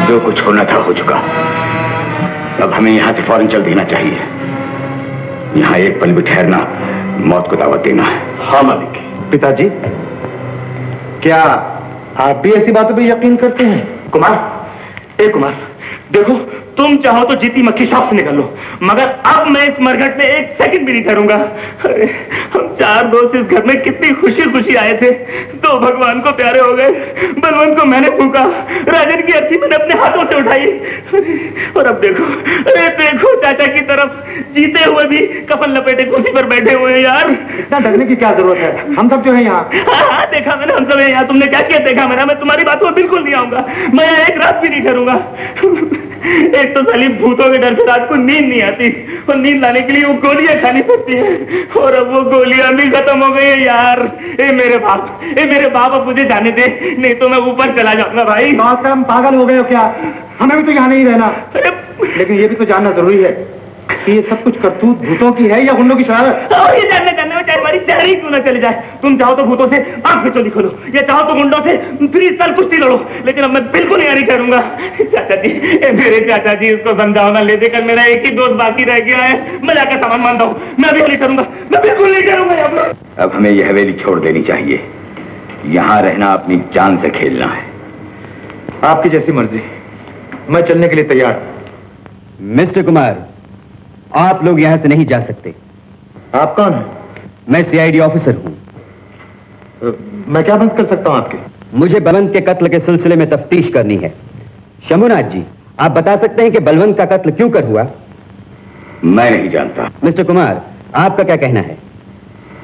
जो कुछ होना था हो चुका। अब हमें यहां से फौरन चल देना चाहिए। यहां एक पल भी ठहरना मौत को दावत देना है। हाँ मालिक। पिताजी, क्या आप भी ऐसी बातों पर यकीन करते हैं? कुमार, कुमार, देखो तुम चाहो तो जीती मक्खी शॉप से निकल लो, मगर अब मैं इस मरघट में एक सेकंड भी नहीं ठहरूंगा। अरे हम 4 दोस्त इस घर में कितनी खुशी खुशी आए थे, 2 भगवान को प्यारे हो गए। बलवंत को मैंने फूका, राजन की अर्थी मैंने अपने हाथों से उठाई, और अब देखो, अरे देखो चाचा की तरफ जीते हुए भी कफन लपेटे कुर्सी पर बैठे हुए हैं। यार इतना डरने की क्या जरूरत है, हम सब जो है यहाँ। हाँ देखा मैंने, हम सब है यहाँ। तुमने क्या किया देखा मैंने, मैं तुम्हारी बातों में बिल्कुल नहीं आऊंगा। मैं यहाँ एक रात भी नहीं ठहरूंगा। एक तो साली भूतों के डर से रात को नींद नहीं आती, और नींद लाने के लिए वो गोलियां खानी पड़ती हैं, और अब वो गोलियां भी खत्म हो गई है यार। मेरे बाप अब मुझे जाने दे, नहीं तो मैं ऊपर चला जाऊंगा। भाई हम पागल हो गए हो क्या? हमें भी तो यहाँ नहीं रहना। लेकिन ये भी तो जानना जरूरी है कि ये सब कुछ करतूत भूतों की है या गुंडों की शरारत? और ये जानने में चाहे हमारी जान ही क्यों ना चली जाए। तुम चाहो तो भूतों से आंख में चोली खोलो, या चाहो तो गुंडों से फ्री स्टाइल कुश्ती लड़ो, लेकिन अब मैं बिल्कुल नहीं करूंगा। चाचा जी, मेरे चाचा जी, इसको समझाओ ना। ले देकर मेरा एक ही दोस्त बाकी रह गया है, मैं जाकर सामान मानता हूँ। मैं अभी नहीं करूंगा, मैं बिल्कुल नहीं करूंगा। अब हमें यह हवेली छोड़ देनी चाहिए। यहां रहना अपनी जान से खेलना है। आपकी जैसी मर्जी, मैं चलने के लिए तैयार। मिस्टर कुमार, आप लोग यहां से नहीं जा सकते। आप कौन हैं? मैं सीआईडी ऑफिसर हूं। मैं क्या मदद कर सकता हूं आपकी? मुझे बलवंत के कत्ल के सिलसिले में तफ्तीश करनी है। शंभुनाथ जी, आप बता सकते हैं कि बलवंत का कत्ल क्यों कर हुआ? मैं नहीं जानता। मिस्टर कुमार, आपका क्या कहना है?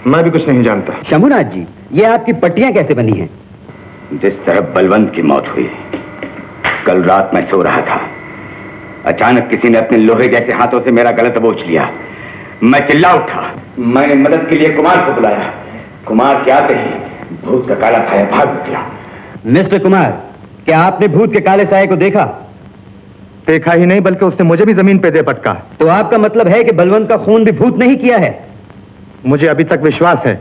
मैं भी कुछ नहीं जानता। शंभुनाथ जी, ये आपकी पट्टियां कैसे बनी हैं? जिस तरह बलवंत की मौत हुई, कल रात मैं सो रहा था, अचानक किसी ने अपने लोहे जैसे हाथों से मेरा गला दबोच लिया। मैं चिल्ला उठा। मैंने मदद के लिए कुमार को बुलाया। कुमार के आते ही भूत का काला साया भाग निकला। मिस्टर कुमार, क्या आपने भूत के काले साये को देखा? देखा ही नहीं, बल्कि उसने मुझे भी जमीन पे दे पटका। तो आपका मतलब है कि बलवंत का खून भी भूत नहीं किया है? मुझे अभी तक विश्वास है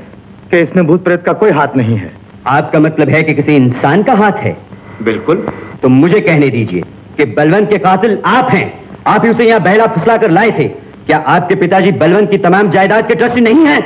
कि इसमें भूत प्रेत का कोई हाथ नहीं है। आपका मतलब है कि किसी इंसान का हाथ है? बिल्कुल। तो मुझे कहने दीजिए कि बलवंत के कातिल आप हैं। आप ही उसे यहाँ बहला फुसला कर लाए थे। क्या आपके पिताजी बलवंत की तमाम जायदाद के ट्रस्टी नहीं हैं?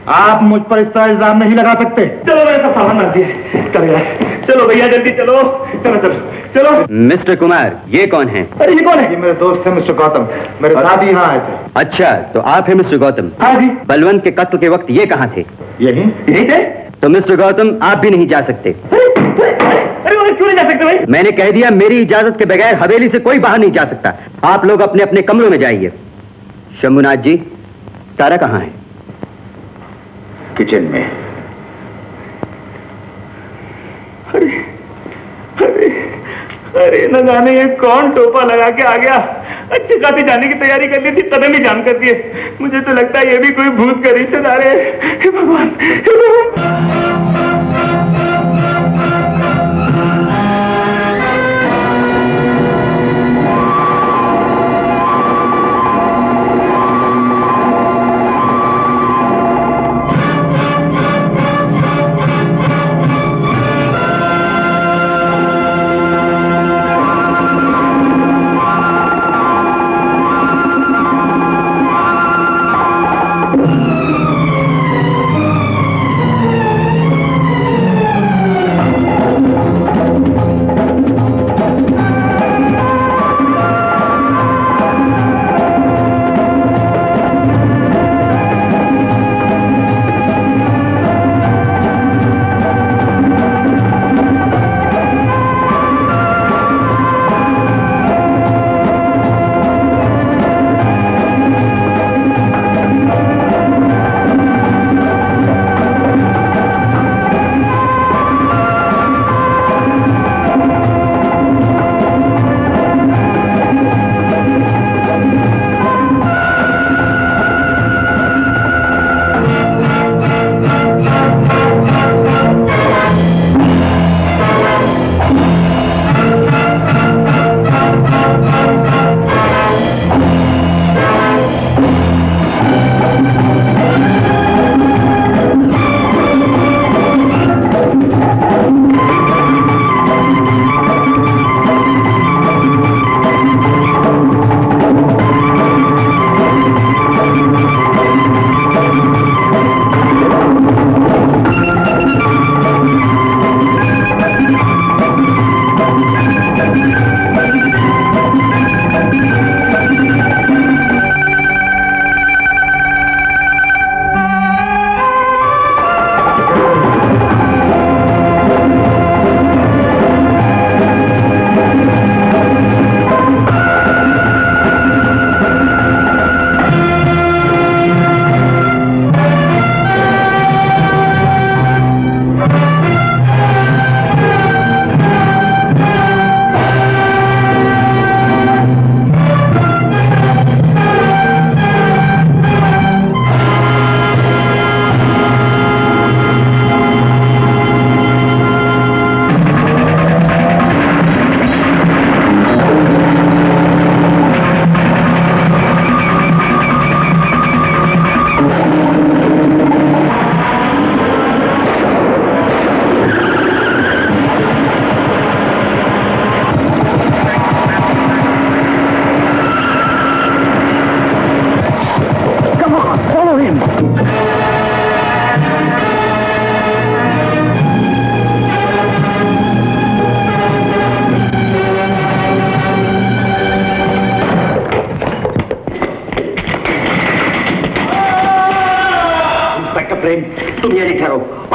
आप मुझ पर इतना इल्जाम नहीं लगा सकते। चलो मेरे साथ सामान रख दिया। चलो भैया जल्दी चलो, चलो चलो चलो। मिस्टर कुमार, ये कौन है? अरे ये कौन है? ये मेरे दोस्त है मिस्टर गौतम। मेरे दादी यहाँ आए थे। अच्छा, तो आप हैं मिस्टर गौतम। हाँ जी। बलवंत के कत्ल के वक्त ये कहाँ थे? यही थे। तो मिस्टर गौतम, आप भी नहीं जा सकते। अरे क्यों नहीं जा सकते भाई? मैंने कह दिया, मेरी इजाजत के बगैर हवेली से कोई बाहर नहीं जा सकता। आप लोग अपने अपने कमरों में जाइए। शंभुनाथ जी, तारा कहाँ है? किचन में। अरे अरे अरे न जाने ये कौन टोपा लगा के आ गया। अच्छी खासी जाने की तैयारी कर ली थी, तब भी जान कर दिए। मुझे तो लगता है ये भी कोई भूत का रिश्तेदार है। हे भगवान, हे भगवान।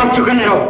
आप चुकने रहो।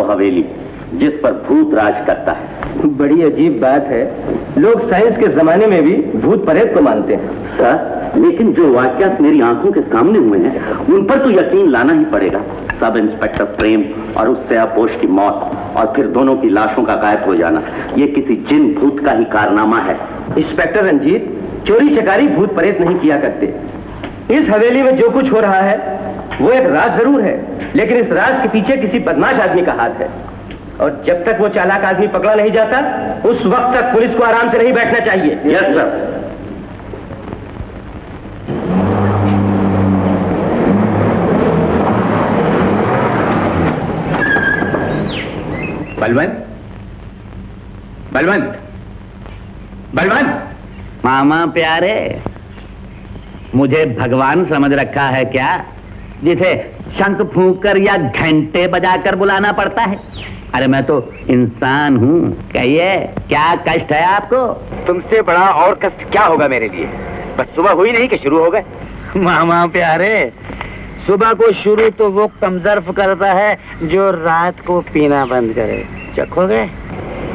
हवेली जिस पर भूत राज करता है। बड़ी अजीब बात है, लोग साइंस के जमाने में भी भूत प्रेत को मानते हैं। सर, लेकिन जो वाकयात मेरी आंखों के सामने हुए हैं उन पर तो यकीन लाना ही पड़ेगा। सब इंस्पेक्टर प्रेम और उससे अपोश की मौत और फिर दोनों की लाशों का गायब हो जाना, ये किसी जिन भूत का ही कारनामा है। इंस्पेक्टर रंजीत, चोरी चकारी भूत प्रेत नहीं किया करते। इस हवेली में जो कुछ हो रहा है वो एक राज जरूर है, लेकिन इस राज के पीछे किसी बदमाश आदमी का हाथ है, और जब तक वो चालाक आदमी पकड़ा नहीं जाता उस वक्त तक पुलिस को आराम से नहीं बैठना चाहिए। Yes sir. बलवंत, बलवंत, बलवंत। मामा प्यारे, मुझे भगवान समझ रखा है क्या, जिसे शंख फूंककर या घंटे बजाकर बुलाना पड़ता है? अरे मैं तो इंसान हूँ। कहिए, क्या कष्ट है आपको? तुमसे बड़ा और कष्ट क्या होगा मेरे लिए? बस सुबह हुई नहीं कि शुरू हो गए। मामा प्यारे, सुबह को शुरू तो वो कमजर्फ करता है जो रात को पीना बंद करे। चखोगे?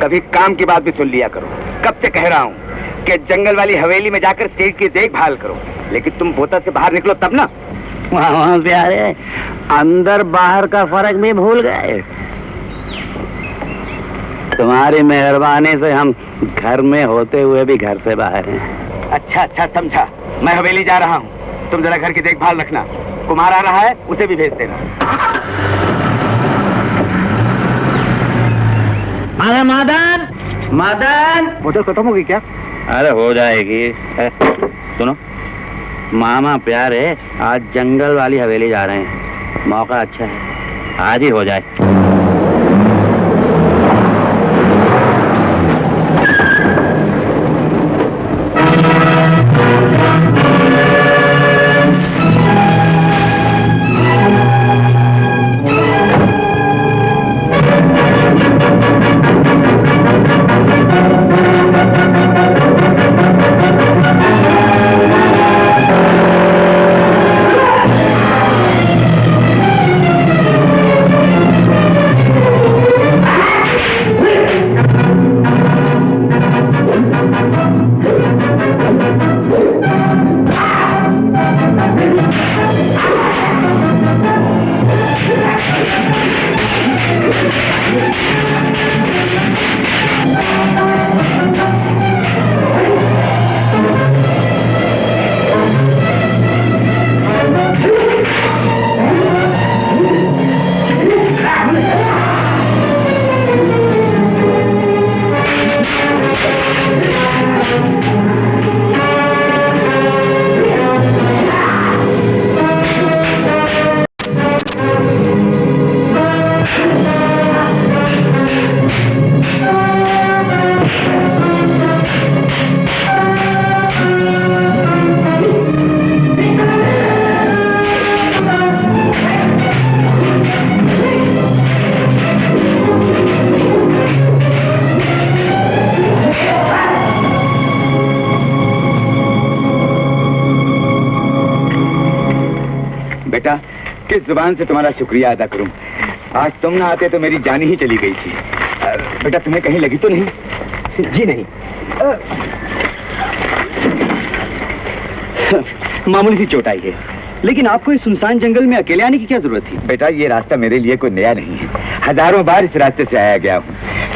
कभी काम की बात भी सुन लिया करो। कब से कह रहा हूँ कि जंगल वाली हवेली में जाकर सेठ की देखभाल करो, लेकिन तुम बोतल से बाहर निकलो तब ना। मामा प्यारे, अंदर बाहर का फर्क भी भूल गए। तुम्हारी मेहरबानी से हम घर में होते हुए भी घर से बाहर हैं। अच्छा अच्छा, समझा। मैं हवेली जा रहा हूँ, तुम जरा घर की देखभाल रखना। कुमार आ रहा है, उसे भी भेज देना। अरे मदन, मदन, बोतल खत्म होगी क्या? अरे हो जाएगी। सुनो मामा प्यारे, आज जंगल वाली हवेली जा रहे हैं, मौका अच्छा है, आज ही हो जाए। किस जुबान से तुम्हारा शुक्रिया अदा करूं? आज तुम ना आते तो मेरी जान ही चली गई थी। बेटा तुम्हें कहीं लगी तो नहीं? जी नहीं, मामूली सी चोट आई है, लेकिन आपको इस सुनसान जंगल में अकेले आने की क्या जरूरत थी? बेटा ये रास्ता मेरे लिए कोई नया नहीं है, हजारों बार इस रास्ते से आया गया हूँ।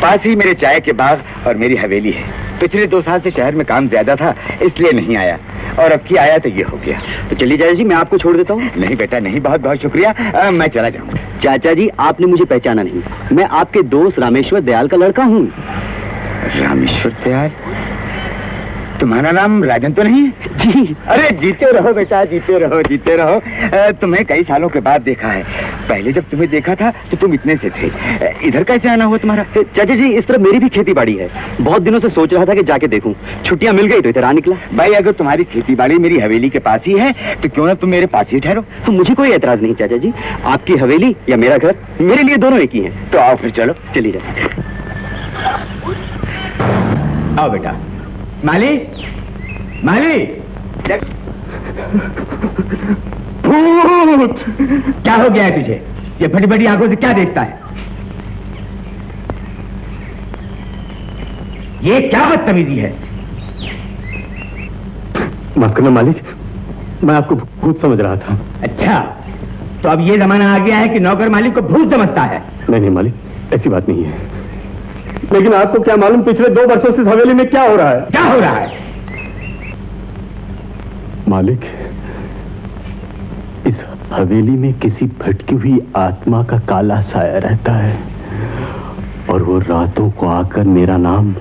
पास ही मेरे चाय के बाग और मेरी हवेली है। पिछले 2 साल से शहर में काम ज्यादा था, इसलिए नहीं आया, और अब की आया तो ये हो गया। तो चलिए चाचा जी, मैं आपको छोड़ देता हूँ। नहीं बेटा नहीं, बहुत बहुत शुक्रिया, मैं चला जाऊँ। चाचा जी, आपने मुझे पहचाना नहीं, मैं आपके दोस्त रामेश्वर दयाल का लड़का हूँ। रामेश्वर दयाल? तुम्हारा नाम राजन तो नहीं है? जी। अरे जीते रहो बेटा, जीते रहो, जीते रहो। तुम्हें कई सालों के बाद देखा है। पहले जब तुम्हें देखा था तो तुम इतने से थे। इधर कैसे आना हुआ तुम्हारा? चाचा जी, इस तरफ मेरी भी खेती बाड़ी है, बहुत दिनों से सोच रहा था कि जाके देखूं, छुट्टियां मिल गई तो इधर आ निकला। भाई अगर तुम्हारी खेती बाड़ी मेरी हवेली के पास ही है तो क्यों ना तुम मेरे पास ही ठहरो। तो मुझे कोई एतराज नहीं चाचा जी, आपकी हवेली या मेरा घर मेरे लिए दोनों एक ही हैं। तो आओ फिर चलो। चलिए चाचा। आओ बेटा। माली, माली। भूत! क्या हो गया है तुझे? ये बड़ी बड़ी आंखों से क्या देखता है? ये क्या बदतमीजी है? माफ करना मालिक, मैं आपको भूत समझ रहा था। अच्छा, तो अब ये जमाना आ गया है कि नौकर मालिक को भूत समझता है? नहीं नहीं मालिक, ऐसी बात नहीं है, लेकिन आपको क्या मालूम पिछले 2 वर्षों से हवेली में क्या हो रहा है? क्या हो रहा है? मालिक, इस हवेली में किसी भटकी हुई आत्मा का काला साया रहता है, और वो रातों को आकर मेरा नाम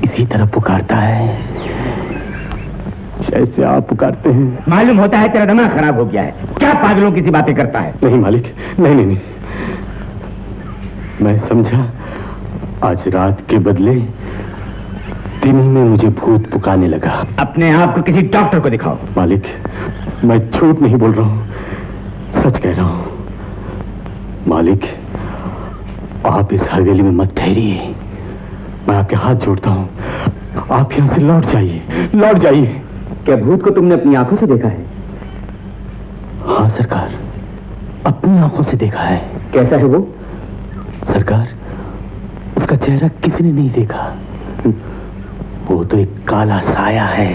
इसी तरह पुकारता है जैसे आप पुकारते हैं। मालूम होता है तेरा दिमाग खराब हो गया है। क्या पागलों की सी बातें करता है? नहीं मालिक, नहीं नहीं नहीं, मैं समझा आज रात के बदले दिन में मुझे भूत पुकारने लगा। अपने आप को किसी डॉक्टर को दिखाओ। मालिक, मैं झूठ नहीं बोल रहा हूं, सच कह रहा हूं। मालिक, आप इस हवेली में मत ठहरिए, मैं आपके हाथ जोड़ता हूं, आप यहां से लौट जाइए, लौट जाइए। क्या भूत को तुमने अपनी आंखों से देखा है? हाँ सरकार, अपनी आंखों से देखा है। कैसा है वो? सरकार, उसका चेहरा किसी ने नहीं देखा, वो तो एक काला साया है।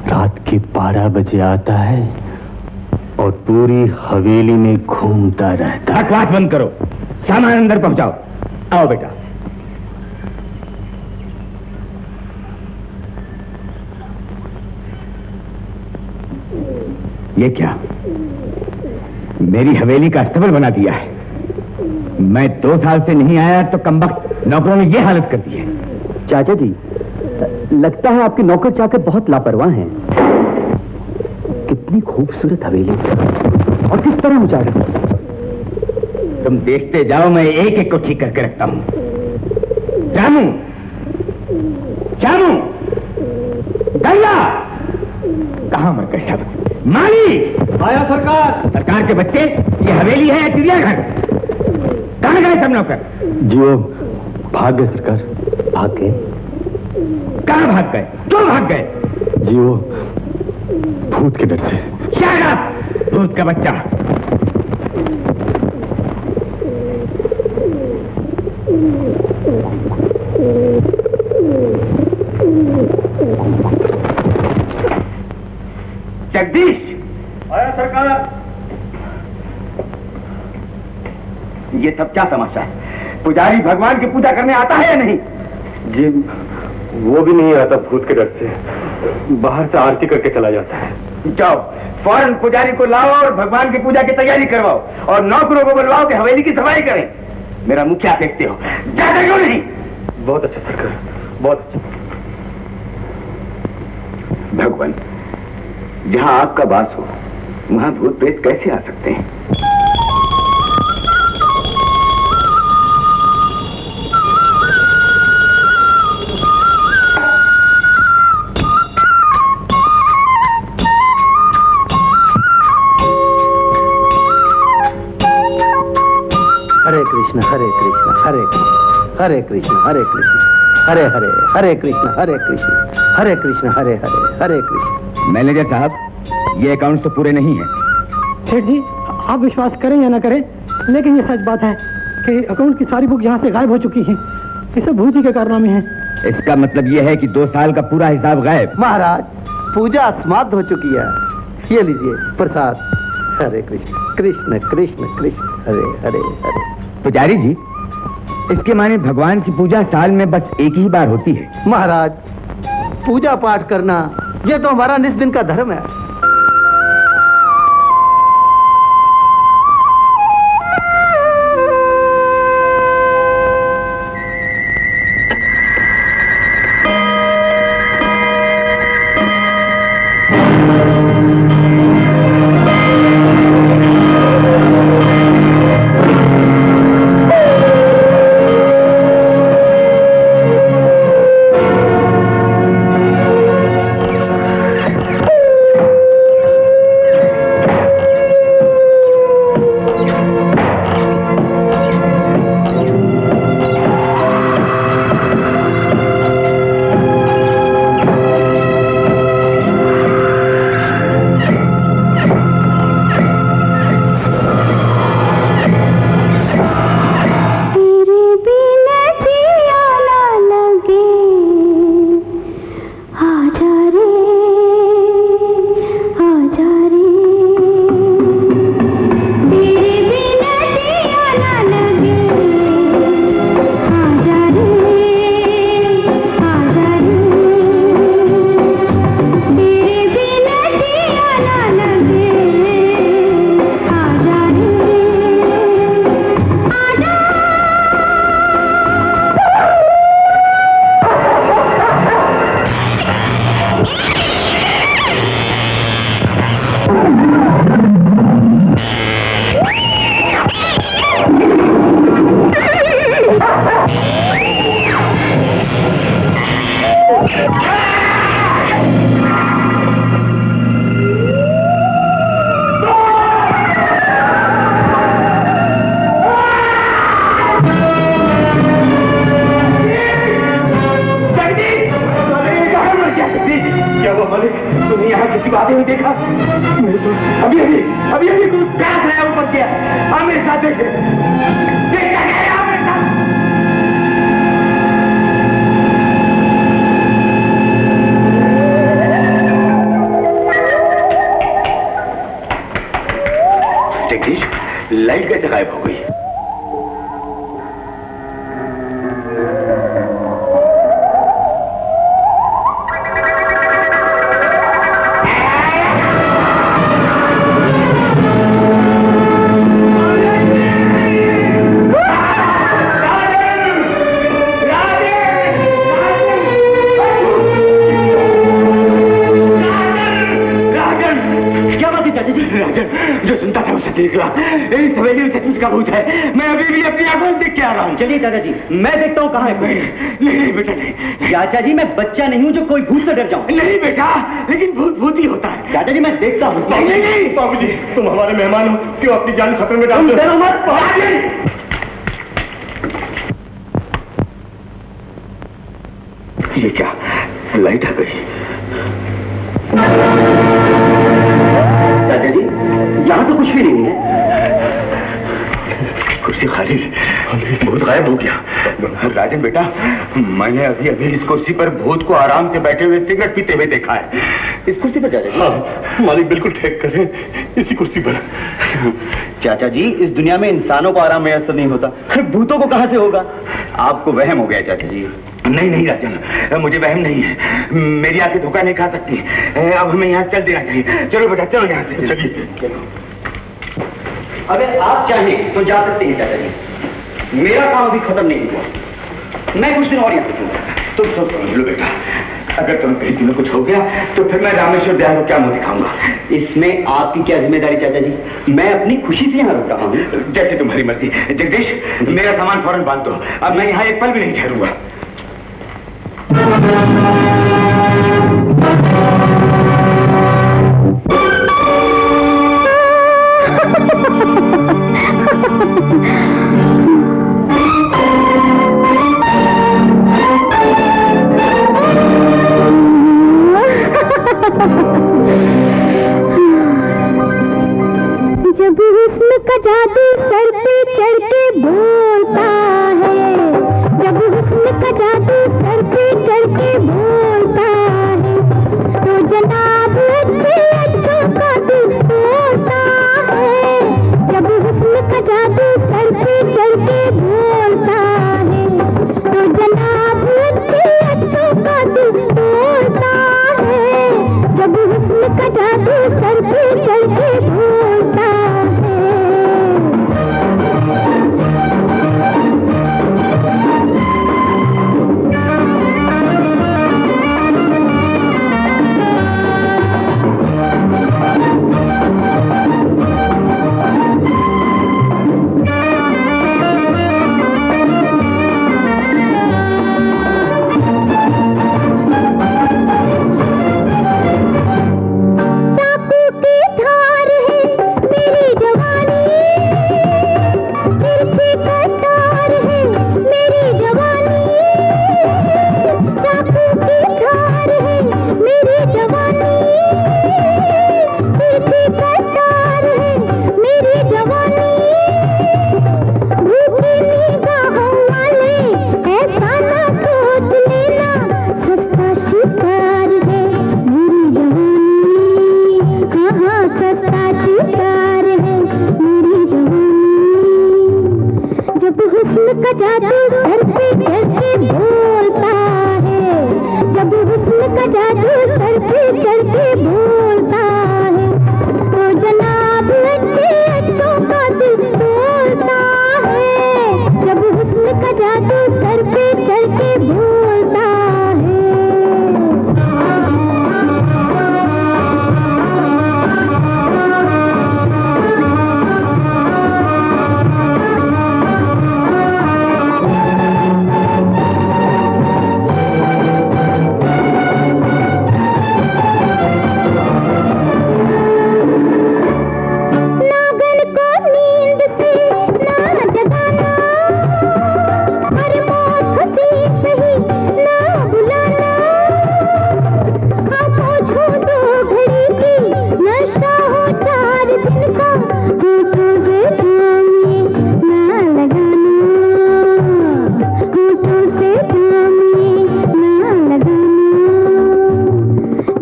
रात के 12 बजे आता है और पूरी हवेली में घूमता रहता है। बकवास बंद करो, सामान अंदर पहुंचाओ। आओ बेटा। ये क्या? मेरी हवेली का अस्तबल बना दिया है। मैं 2 साल से नहीं आया तो कमबख्त नौकरों ने ये हालत कर दी है। चाचा जी, लगता है आपके नौकर चाकर बहुत लापरवाह हैं। कितनी खूबसूरत हवेली और किस तरह उजागर। तुम देखते जाओ, मैं एक एक को ठीक करके रखता हूं। रामू, श्यामू, गंगा, कहां मर गए सब? माली! आया सरकार। सरकार के बच्चे, ये हवेली है या चिड़ियाघर? कहां गए सब नौकर? जी वो भाग गए सरकार। भाग गए? कहां भाग गए? क्यों भाग गए? जी वो भूत के डर से। Shut up! भूत का बच्चा। जगदीश! आया सरकार। ये सब क्या तमाशा है? पुजारी भगवान की पूजा करने आता है या नहीं? जी वो भी नहीं आता, भूत के डर से बाहर से आरती करके चला जाता है। जाओ, फौरन पुजारी को लाओ और भगवान की पूजा की तैयारी करवाओ, और नौकरों को बुलवाओ कि हवेली की सफाई करें। मेरा मुखिया देखते हो, जाते क्यों नहीं? बहुत अच्छा सरकार, बहुत अच्छा। भगवान, जहां आपका वास हो वहां भूत प्रेत कैसे आ सकते हैं? हरे कृष्ण हरे कृष्ण हरे कृष्ण हरे कृष्ण हरे कृष्ण हरे हरे हरे कृष्ण हरे कृष्ण हरे कृष्ण हरे हरे हरे कृष्ण। मैनेजर साहब, ये अकाउंट तो पूरे नहीं है। सेठ जी, आप विश्वास करें या ना करें, लेकिन ये सच बात है कि अकाउंट की सारी बुक यहाँ से गायब हो चुकी हैं। ये सब भूत ही के कारनामे हैं। इसका मतलब यह है कि 2 साल का पूरा हिसाब गायब। महाराज, पूजा समाप्त हो चुकी है। ये लीजिए प्रसाद। हरे कृष्ण कृष्ण कृष्ण कृष्ण हरे हरे हरे। पुजारी जी, इसके माने भगवान की पूजा साल में बस एक ही बार होती है। महाराज, पूजा पाठ करना ये तो हमारा निस दिन का धर्म है। लाइट कैसे गायब हो गई? इस हवेली में सचमुच का भूत है। मैं अभी भी अपनी आंखों से देख के आ रहा हूँ। चलिए दादाजी, मैं देखता हूँ कहाँ है। नहीं बेटा नहीं। चाचा जी, मैं बच्चा नहीं हूँ जो कोई भूत से डर जाऊँ। नहीं बेटा, लेकिन भूत भूत ही होता है। दादाजी मैं देखता हूँ। नहीं बाबूजी, तुम हमारे मेहमान हो, क्यों अपनी जान खतरे में डाल दो? ये क्या, लाइट आ गई? दादाजी, यहाँ तो कुछ भी नहीं है। कुर्सी खाली, भूत गायब हो गया। राजन बेटा, मैंने अभी अभी इस कुर्सी पर भूत को आराम से बैठे हुए सिगरेट पीते हुए देखा है। इस कुर्सी पर दादाजी? हाँ, मालिक बिल्कुल ठीक कर रहे हैं, इसी कुर्सी पर। चाचा जी, इस दुनिया में इंसानों को आराम मैसर नहीं होता, भूतों को कहां से होगा? आपको वहम हो गया चाचा जी। नहीं नहीं राजन, मुझे वहम नहीं है। मेरी आंखें धोखा नहीं खा सकती। अब हमें यहाँ चल देना चाहिए। चलो बेटा, चलो यहाँ से। चलिए। अगर आप चाहें तो जा सकते हैं चाचा जी, मेरा काम अभी खत्म नहीं हुआ। मैं कुछ दिन और यहाँ रुकूंगा। तुम सब समझ लो बेटा, अगर तुम कहीं तुम्हें कुछ हो गया तो फिर मैं रामेश्वर दयाल को क्या मुंह दिखाऊंगा? इसमें आपकी क्या जिम्मेदारी चाचा जी? मैं अपनी खुशी से यहाँ रुक रहा हूँ। जैसे तुम्हारी मर्जी। जगदीश, मेरा सामान फौरन बांध दो। अब मैं यहाँ एक पल भी नहीं ठहरूंगा। जब सर पे चढ़ के बोलता है, जब हुस्न का जादू सर पे चढ़ के बोलता है, तो जनाब अच्छे अच्छों का दिल तोड़ता है, जब हुस्न का जादू सर पे चढ़ के बोलता है, तो जनाब अच्छे अच्छों का दिल तोड़ता है, जब हुस्न का जादू सर पे चढ़ के बोलता है। चाकू की धार है मेरी जवानी, तिरछी कटार है मेरी जवानी, चाकू की धार है मेरी जवानी, तिरछी कटार है मेरी जवानी, भूखी निगाहों वाले ऐसा ना सोच लेना, सस्ता शिकार है मेरी जवानी, हाँ हाँ सस्ता शिकार है मेरी जवानी, जब हुस्न का जादू सर पे चढ़ के बोलता है, जब हुस्न का जादू सर पे चढ़ के बोलता है, तो जनाब अच्छे अच्छों का दिल तोड़ता है, जब हुस्न का जादू सर पे चढ़ के बोलता है। नागन को नींद से ना जगाना, अरे मौत हंसी सही ना बुलाना, आंखों छू दो घड़ी की नशा हो 4 दिन का, होठों से थामिए ना लगाना, होठों से थामिए ना लगाना,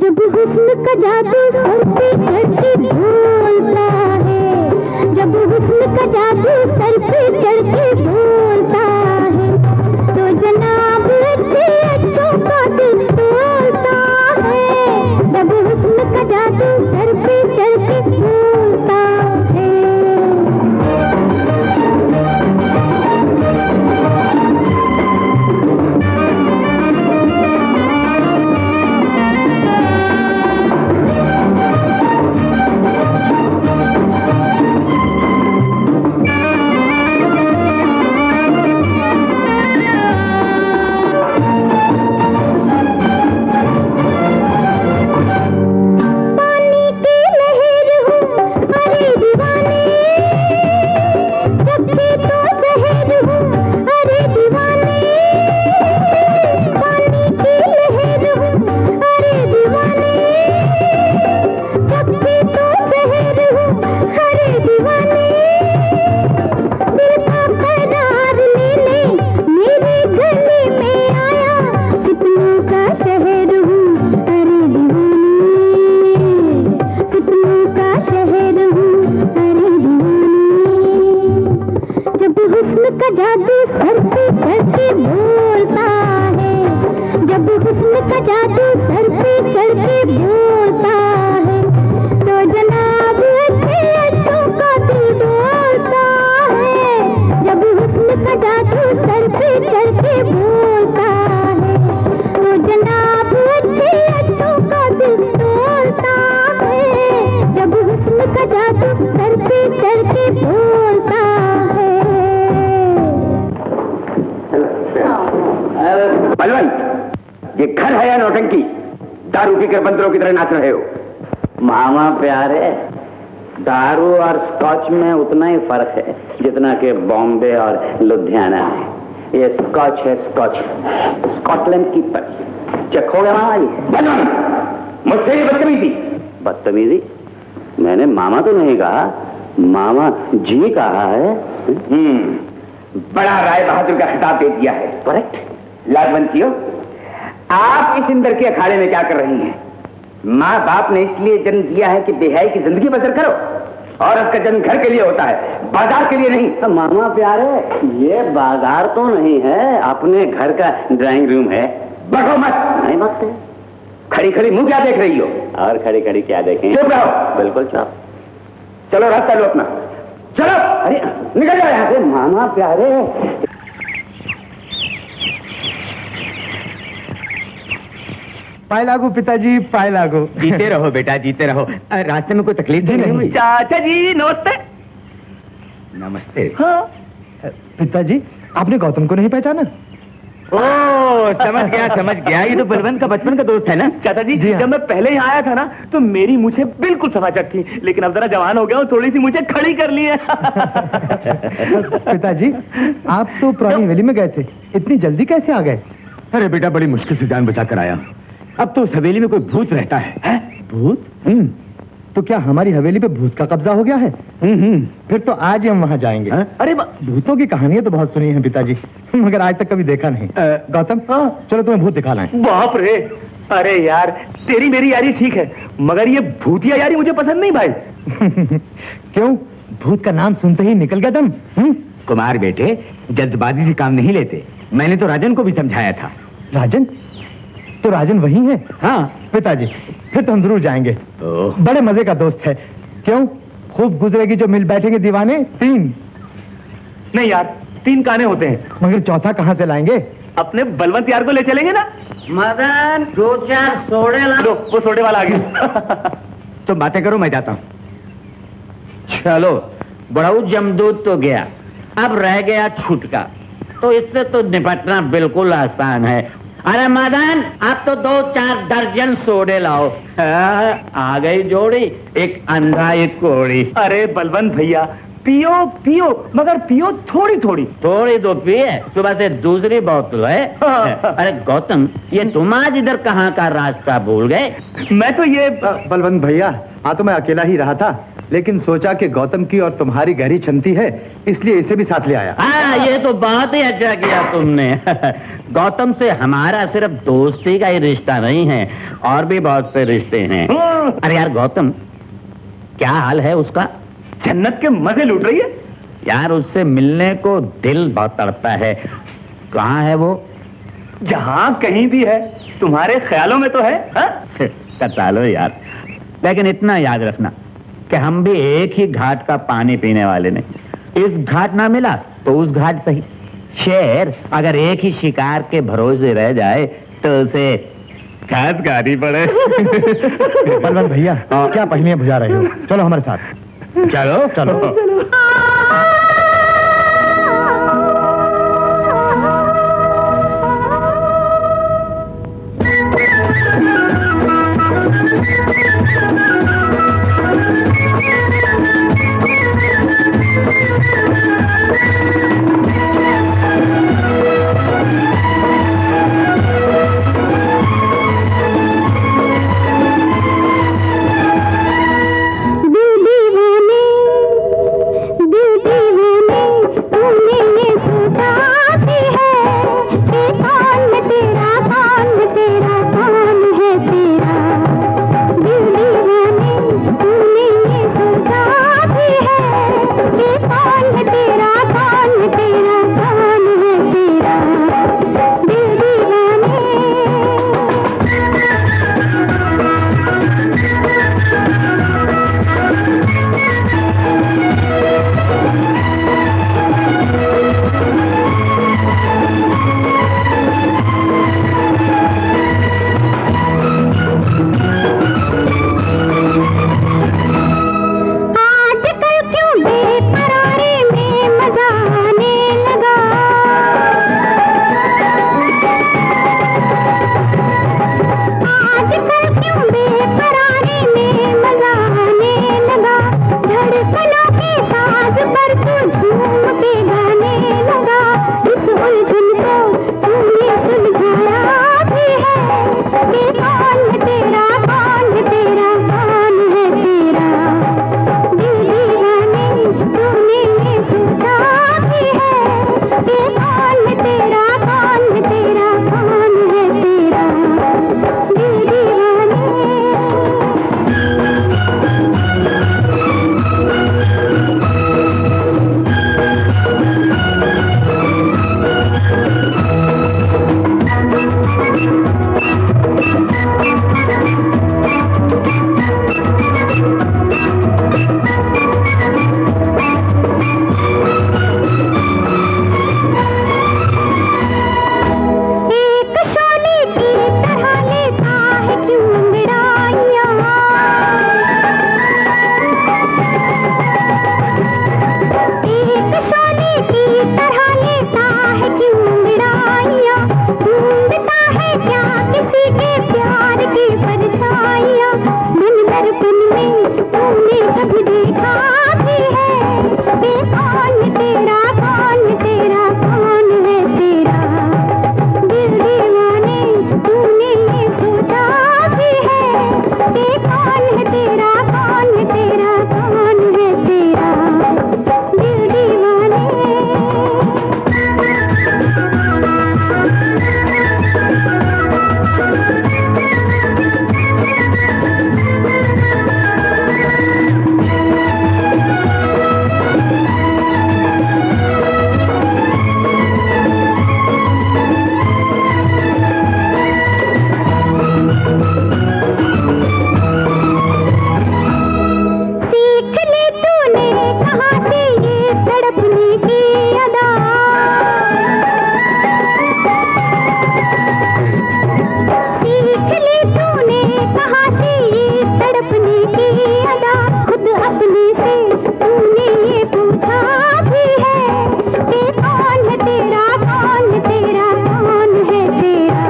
जब हुस्न का जादू सर पे चढ़ के बोलता है, जब हुस्न का जादू सर पे चढ़ के बोलता है, तो जनाब अच्छे अच्छों का दिल तोड़ता है, जब हुस्न का जादू सर पे चढ़ के बोलता है। पानी की लहर हूँ अरे दीवाने, जब भी तो शहर हूँ अरे दीवाने, पानी की लहर हूँ अरे दीवाने, जब भी तो शहर हूँ अरे दीवाने, दिल का करार लेने मेरे गले में आया, कितनों का शहर हूँ अरे दीवाने, कितनों का शहर हूँ अरे दीवाने, जब हुस्न का जादू सर पे चढ़ के बोलता है, जब हुस्न का जादू सर पे चढ़ के बोलता है, तो जनाब अच्छे अच्छों का दिल तोड़ता है, जब हुस्न का जादू सर पे चढ़ के बोलता है, तो जनाब अच्छे अच्छों का दिल तोड़ता है, जब हुस्न का जादू सर पे चढ़ के बोलता है। बलवंत, ये घर है या नौटंकी? दारू पीकर बंदरों की तरह नाच रहे हो। मामा प्यारे, दारू और स्कॉच में उतना ही फर्क है जितना कि बॉम्बे और लुधियाना में। ये स्कॉच है, स्कॉच, स्कॉटलैंड की पर। चखोगे मामा जी? मुझसे ये बदतमीजी। बदतमीजी? मैंने मामा तो नहीं कहा, मामा जी कहा है। बड़ा राय बहादुर का खिताब दे दिया है। करेक्ट। लाजवंतियों, आप इस इंदर के अखाड़े में क्या कर रही हैं? माँ बाप ने इसलिए जन्म दिया है कि बेहयाई की जिंदगी बसर करो। औरत का जन्म घर के लिए होता है, बाजार के लिए नहीं। तो मामा प्यारे, ये बाजार तो नहीं है, अपने घर का ड्राइंग रूम है। बको मत। नहीं बात है। खड़ी खड़ी मुंह क्या देख रही हो? और खड़ी खड़ी क्या देखें? चुप रहो। बिल्कुल चुप। चलो रास्ता लो अपना, चलो। अरे निकल जाओ यहाँ से। मामा प्यारे, पाए लागू पिताजी, पाए लागू। जीते रहो बेटा, जीते रहो। रास्ते में कोई तकलीफ नहीं हुई? चाचा जी नमस्ते। नमस्ते। हाँ पिताजी, आपने गौतम को नहीं पहचाना? ओ समझ गया, ये तो बलवंत का बचपन का दोस्त है ना? चाचा जी, जी हाँ। जब मैं पहले यहाँ आया था ना तो मेरी मुझे बिल्कुल समाचक थी, लेकिन अब जरा जवान हो गया हूँ, थोड़ी सी मुझे खड़ी कर ली है। पिताजी, आप तो पुरानी हवेली में गए थे, इतनी जल्दी कैसे आ गए? अरे बेटा, बड़ी मुश्किल से जान बचा कर आया। अब तो उस हवेली में कोई भूत रहता है? भूत? तो क्या हमारी हवेली पे भूत का कब्जा हो गया है? फिर तो आज ही हम वहाँ जाएंगे। अरे भूतों की कहानियां तो बहुत सुनी है पिताजी, मगर आज तक कभी देखा नहीं। गौतम, चलो तुम्हें भूत दिखा लाएं। बाप रे, अरे यार तेरी मेरी यारी ठीक है, मगर ये भूतिया यारी मुझे पसंद नहीं भाई। क्यों? भूत का नाम सुनते ही निकल गया दम? कुमार बेटे, जल्दबाजी से काम नहीं लेते। मैंने तो राजन को भी समझाया था। राजन? तो राजन वही है? हाँ पिताजी, फिर तो हम जरूर जाएंगे। बड़े मजे का दोस्त है। क्यों? खूब गुजरेगी जो मिल बैठेंगे दीवाने। 3 नहीं यार, 3 काने होते हैं। मगर चौथा कहाँ से लाएंगे? अपने बलवंत यार को ले चलेंगे ना। मदन 2-4 सोडे ला। लो, वो सोडे वाला आ गया। तो बातें करो, मैं जाता हूँ। चलो, बड़ाऊ जमदूत तो गया, अब रह गया छुटका। तो इससे तो निपटना बिल्कुल आसान है। अरे मदन, अब तो 2-4 दर्जन सोडे लाओ। आ गई जोड़ी, एक अंधा एक कोड़ी। अरे बलवंत भैया, पियो पियो, मगर पियो थोड़ी थोड़ी। थोड़ी तो पिए, सुबह से दूसरी बोतल है। अरे गौतम, ये तुम आज इधर कहाँ का रास्ता भूल गए? मैं तो ये बलवंत भैया, हाँ तो मैं अकेला ही रहा था, लेकिन सोचा कि गौतम की और तुम्हारी गहरी क्षमती है, इसलिए इसे भी साथ ले आया। हाँ, ये तो बहुत ही अच्छा किया तुमने। गौतम से हमारा सिर्फ दोस्ती का ही रिश्ता नहीं है, और भी बहुत से रिश्ते हैं। अरे यार गौतम, क्या हाल है उसका? जन्नत के मजे लूट रही है यार, उससे मिलने को दिल बहुत तड़पता है। कहाँ है वो? जहाँ कहीं भी है, तुम्हारे ख्यालों में तो है। कटा लो यार, लेकिन इतना याद रखना कि हम भी एक ही घाट का पानी पीने वाले नहीं। इस घाट ना मिला तो उस घाट सही। शेर अगर एक ही शिकार के भरोसे रह जाए तो उसे घास गाड़ी पड़े। बलवंत भैया, क्या पहिलियां बुझा रहे हो? चलो हमारे साथ। चलो चलो। की अदा, सीख ली तूने कहाँ से ये तड़पने की अदा। खुद अपने से तूने ये पूछा भी है कि कौन है तेरा, कौन है तेरा, कौन है तेरा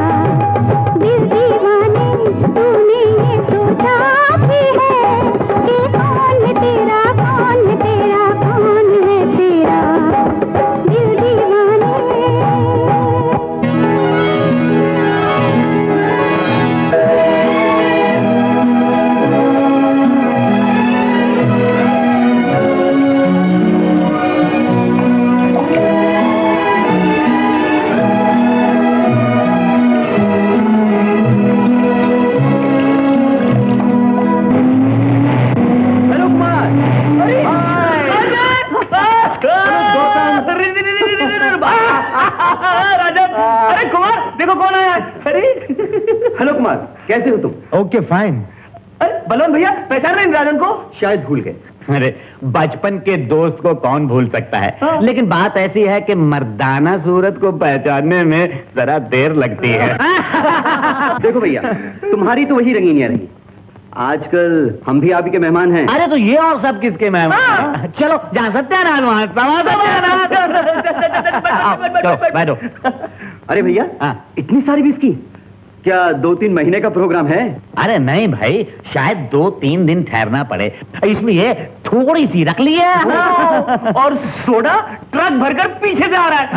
दिल दीवाने। तूने ये सोचा भी है कि कौन है तेरा, कौन है तेरा, कौन है तेरा दिल दीवाने। हेलो कुमार। राजन, अरे कुमार देखो कौन आया है। अरे हेलो कुमार, कैसे हो तुम? Okay fine. अरे बलवन भैया, पहचान रहे हैं राजन को? शायद भूल गए। अरे बचपन के दोस्त को कौन भूल सकता है। हाँ। लेकिन बात ऐसी है कि मर्दाना सूरत को पहचानने में जरा देर लगती है। देखो भैया, तुम्हारी तो वही रंगीनियां रही। आजकल हम भी आप ही के मेहमान हैं। अरे तो ये और सब किसके मेहमान? चलो जहाँ सत्यानारायण वहाँ चलो बैठो। अरे भैया, हाँ। इतनी सारी विस्की? क्या 2-3 महीने का प्रोग्राम है? अरे नहीं भाई, शायद 2-3 दिन ठहरना पड़े, इसलिए थोड़ी सी रख ली है। और सोडा ट्रक भरकर पीछे से आ रहा है।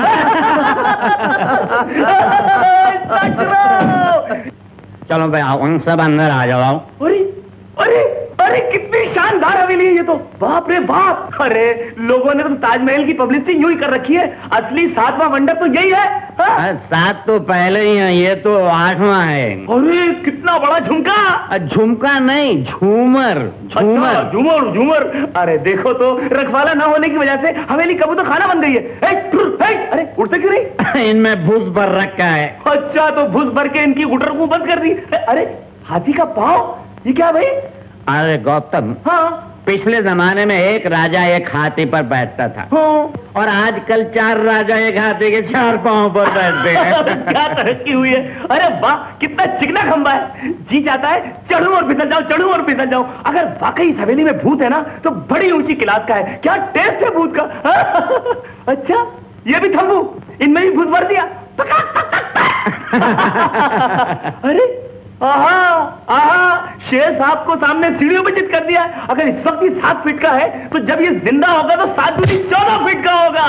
चलो भाई आओ, सब अंदर आ जाओ। अरे अरे अरे कितनी शानदार हवेली है ये तो, बाप रे बाप। अरे लोगों ने तो ताजमहल की पब्लिसिटी यूं ही कर रखी है, असली 7वां वंडर तो यही है। 7 तो पहले ही है, ये तो 8वां है। अरे कितना बड़ा झुमका। झुमका नहीं, झूमर झूमर झूमर झूमर। अरे देखो तो, रखवाला ना होने की वजह से हवेली कबूतर खाना बन गई है। अरे उड़ते क्यों नहीं? इनमें भूस भर रखा है। अच्छा, तो भूस भर के इनकी गुटर को बंद कर दी। अरे हाथी का पाँव, ये क्या भाई? अरे गौतम, हाँ, पिछले जमाने में एक राजा एक हाथी पर बैठता था। हाँ। और आजकल 4 राजा एक हाथी के 4 पांव पर बैठते हैं। क्या तरक्की हुई है। अरे वाह, कितना चिकना खंबा है। जी चाहता है चढ़ूं और फिसल जाऊं, चढ़ूं और फिसल जाऊं। अगर वाकई इस हवेली में भूत है ना, तो बड़ी ऊंची क्लास का है। क्या टेस्ट है भूत का। अच्छा, ये भी थम्बू, इनमें भी भूस भर दिया। अरे आहा आहा, शेर साहब को सामने सीढ़ियों पे चित कर दिया। अगर इस वक्त ही 7 फीट का है, तो जब ये जिंदा होगा तो 7 दूनी 14 फीट का होगा।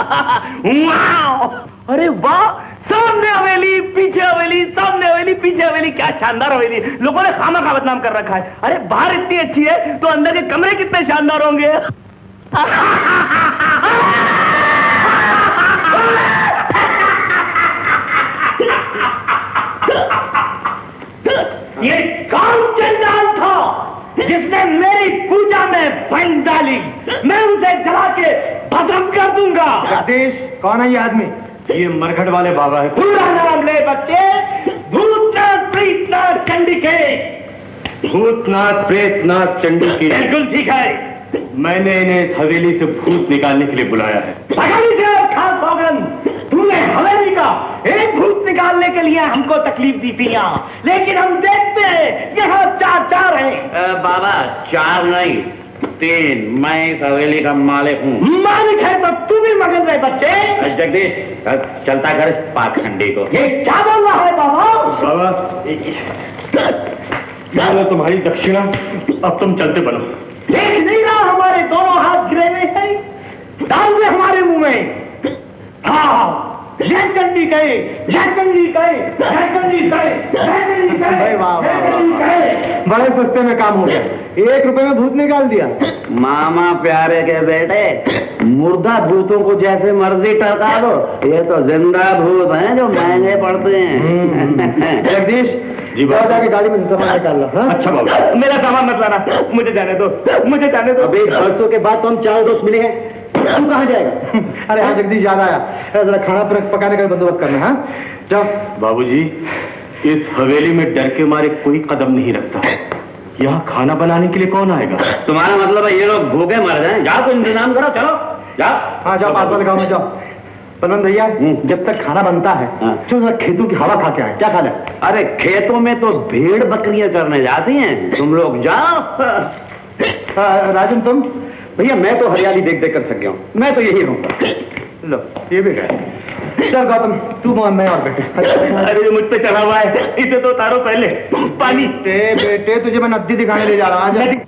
अरे वाह, सामने हवेली पीछे हवेली, सामने हवेली पीछे हवेली। क्या शानदार हवेली, लोगों ने खामा बदनाम कर रखा है। अरे बाहर इतनी अच्छी है तो अंदर के कमरे कितने शानदार होंगे। ये कौन चंडाल था जिसने मेरी पूजा में भंग डाली? मैं उसे जला के भस्म कर दूंगा। राजेश, कौन है ये आदमी? ये मरघट वाले बाबा है। पूरा नाम ले बच्चे, भूतनाथ प्रेतनाथ चंडिके। भूतनाथ प्रेतनाथ चंडिके। बिल्कुल ठीक है। मैंने इन्हें इस हवेली से भूत निकालने के लिए बुलाया है। भगानी से खास सौगन, तूने हवेली का एक भूत निकालने के लिए हमको तकलीफ दी थी यहाँ, लेकिन हम देखते हैं यहाँ 4 है। बाबा 4 नहीं 3, मैं इस हवेली का मालिक हूँ। मालिक है तो तू भी मगन रहे बच्चे। जगदीश चलता कर पाखंडी को। ये क्या बोल रहा है बाबा? बाबा तुम्हारी दक्षिणा, अब तुम चलते बनो। देख नहीं रहा हमारे दोनों हाथ गिरे हुए हैं, डाल दे हमारे मुंह में। हाँ, जय चंडी कहे, जय चंडी कहे, जय चंडी कहे, जय चंडी कहे, भाई वाह, वाह, जय चंडी कहे। बड़े सस्ते में काम हो गया, 1 रुपए में भूत निकाल दिया। मामा प्यारे के बेटे, मुर्दा भूतों को जैसे मर्जी टरका दो, ये तो जिंदा भूत हैं जो महंगे पड़ते हैं। जगदीश जी बाबा। जाके गाड़ी में सामान निकाल लो। हाँ? अच्छा बाबा। मेरा सामान मत लाना, मुझे जाने दो, मुझे जाने दो। अबे बरसों के बाद तो हम 4 दोस्त मिले हैं, तू कहाँ जाएगा? अरे हाँ जगदीश, याद आया, जरा खाना पकाने का बंदोबस्त करना। हाँ जाओ। बाबूजी, इस हवेली में डर के मारे कोई कदम नहीं रखता। यहाँ खाना बनाने के लिए कौन आएगा? तुम्हारा मतलब है ये लोग भूखे मर जाएं? जाओ कुछ इंतजाम करो, चलो। जाओ। हाँ जाओ, पास वाले गाँव में जाओ। बलवंत भैया, जब तक खाना बनता है चलो जरा खेतों की हवा खा के आए। क्या खा ले? अरे खेतों में तो भेड़ बकरियां चरने जाती हैं, तुम लोग जाओ। राजन तुम? भैया मैं तो हरियाली देख देख कर थक गया हूँ, मैं तो यही रहूंगा। लो ये भी गए। चल गौतम, तू मैं और बेटे। अरे जो मुझ पे चढ़ा हुआ है इसे तो उतारो पहले। पानी। बेटे तुझे मैं नदी दिखाने ले जा रहा हूँ।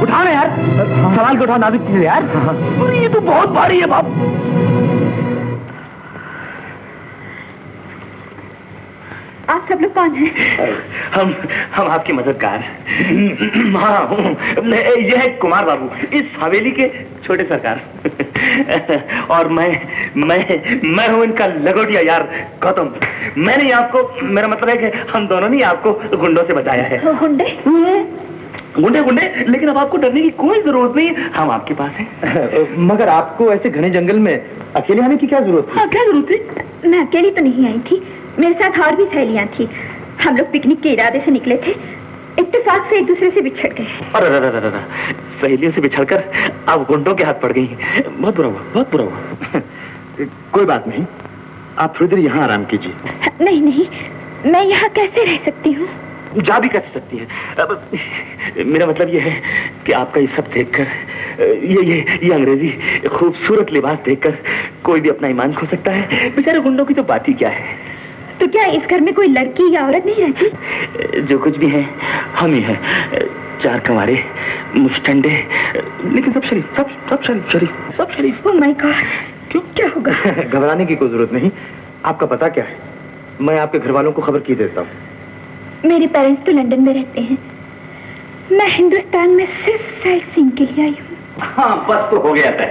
उठाओ ना यार, सवाल को उठाओ, नाजुक चीज है यार। ये तो बहुत भारी है बाप। आप सब लोग कौन हैं? हम आपके मददगार। हाँ ये है कुमार बाबू, इस हवेली के छोटे सरकार। और मैं हूँ इनका लगोटिया यार गौतम। मैंने आपको, मेरा मतलब है कि हम दोनों ने आपको गुंडों से बचाया है। गुंडे लेकिन अब आपको डरने की कोई जरूरत नहीं, हम आपके पास हैं। मगर आपको ऐसे घने जंगल में अकेले आने की क्या जरूरत थी? हाँ क्या जरूरत थी? मैं अकेली तो नहीं आई थी, मेरे साथ और भी सहेलियां थी। हम लोग पिकनिक के इरादे से निकले थे, इत्तेफाक से एक दूसरे से बिछड़ गए। अरे सहेलियों से बिछड़कर अब गुंडों के हाथ पड़ गई। बहुत बुरा हुआ, बहुत बुरा हुआ। कोई बात नहीं, आप थोड़ी देर यहाँ आराम कीजिए। नहीं, मैं यहाँ कैसे रह सकती हूँ? जा भी कर सकती है। अब मेरा मतलब ये है कि आपका ये सब देखकर, ये अंग्रेजी खूबसूरत लिबास देखकर कोई भी अपना ईमान खो सकता है। बेचारे गुंडों की तो बात ही क्या है। तो क्या इस घर में कोई लड़की या औरत नहीं रहती? जो कुछ भी है हम ही हैं, चार कमारे, मुस्टंडे, लेकिन सब शरीफ, सब शरीफ। ओह माय गॉड, क्यों, क्या होगा? घबराने की कोई जरूरत नहीं। आपका पता क्या है? मैं आपके घर वालों को खबर की देता हूँ। मेरे पेरेंट्स तो लंदन में रहते हैं, मैं हिंदुस्तान में सिर्फ साइट सीइंग के लिए आई हूँ। हाँ बस तो हो गया था।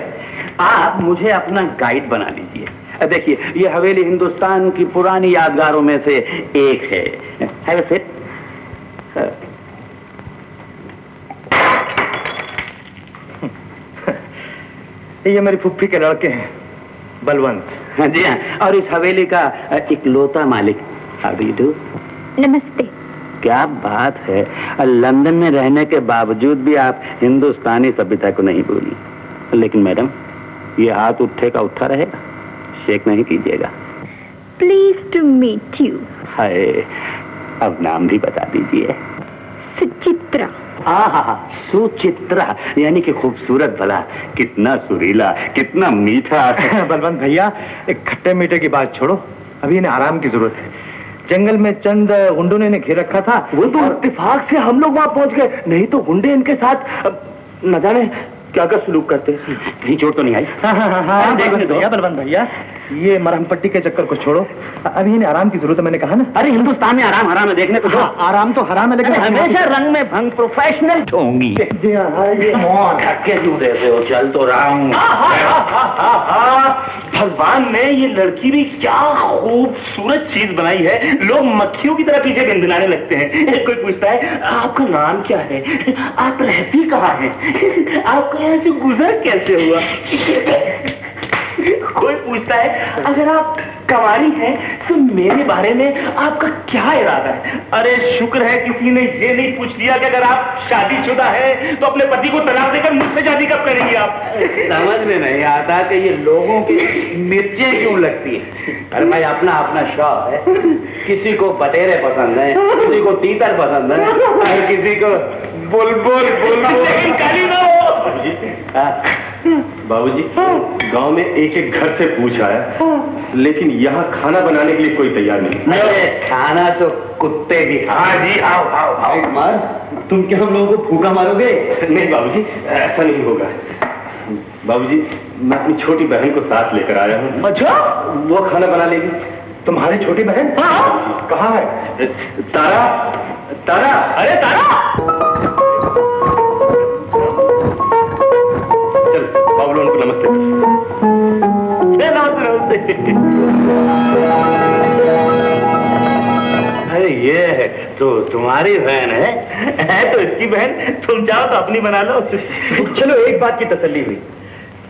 आप मुझे अपना गाइड बना लीजिए। देखिए ये हवेली हिंदुस्तान की पुरानी यादगारों में से एक है। Have a seat. ये मेरी फुफ्फी के लड़के हैं, बलवंत। जी हाँ, और इस हवेली का इकलौता मालिक। How do you do? नमस्ते। क्या बात है, लंदन में रहने के बावजूद भी आप हिंदुस्तानी सभ्यता को नहीं भूली। लेकिन मैडम ये हाथ उठे का उठा रहेगा, शेक नहीं कीजिएगा। Please to meet you. Hi, अब नाम भी बता दीजिए। सुचित्रा। सुचित्रा यानी कि खूबसूरत। भला कितना सुरीला, कितना मीठा। बलवंत भैया, एक खट्टे मीठे की बात छोड़ो, अभी इन्हें आराम की जरूरत है। जंगल में चंद गुंडों ने इन्हें घेर रखा था। वो तो इत्तेफाक से हम लोग वहां पहुंच गए, नहीं तो गुंडे इनके साथ न जाने क्या क्या सलूक करते। कहीं चोट तो नहीं आई? हाँ, देखने दो बलवंत भैया, ये मरहम पट्टी के चक्कर को छोड़ो, अभी इन्हें आराम की जरूरत है, मैंने कहा ना। अरे हिंदुस्तान में आराम हराम है, देखने को दो। हाँ, आराम तो हराम है, लेकिन हमेशा रंग में भंग प्रोफेशनल होंगी। धक्के क्यों देते हो? चल तो रहा हूँ। भगवान ने ये लड़की भी क्या खूबसूरत चीज बनाई है, लोग मक्खियों की तरह पीछे गिनगिनाने लगते हैं। कोई पूछता है आपका नाम क्या है, आप रहती कहाँ हैं, आपका यहाँ से गुजर कैसे हुआ। कोई पूछता है अगर आप कवारी हैं तो मेरे बारे में आपका क्या इरादा है। अरे शुक्र है किसी ने ये नहीं पूछ लिया कि अगर आप शादीशुदा हैं तो अपने पति को तलाक देकर मुझसे शादी कब करेंगे आप। समझ में नहीं आता कि ये लोगों की मिर्चें क्यों लगती है। अरे भाई अपना अपना शौक है, किसी को बटेरे पसंद है, किसी को तीतर पसंद है, और किसी को बुलबुल बुलबुल काली ना हो। बाबूजी, गांव में एक एक घर से पूछ आया, लेकिन यहाँ खाना बनाने के लिए कोई तैयार नहीं। अरे खाना तो कुत्ते भी। हाँ जी, आओ आओ आओ। कुमार, तुम क्या हम लोगों को फूका मारोगे? नहीं बाबूजी, ऐसा नहीं होगा। बाबूजी, मैं अपनी छोटी बहन को साथ लेकर आया हूँ। अच्छा, वो खाना बना लेगी। तुम्हारी छोटी बहन? हाँ। कहाँ है? तारा, तारा, अरे तारा। चल बाबू लोगों को नमस्ते। अरे ये है तो तुम्हारी बहन है तो इसकी बहन, तुम जाओ तो अपनी बना लो। चलो एक बात की तसल्ली हुई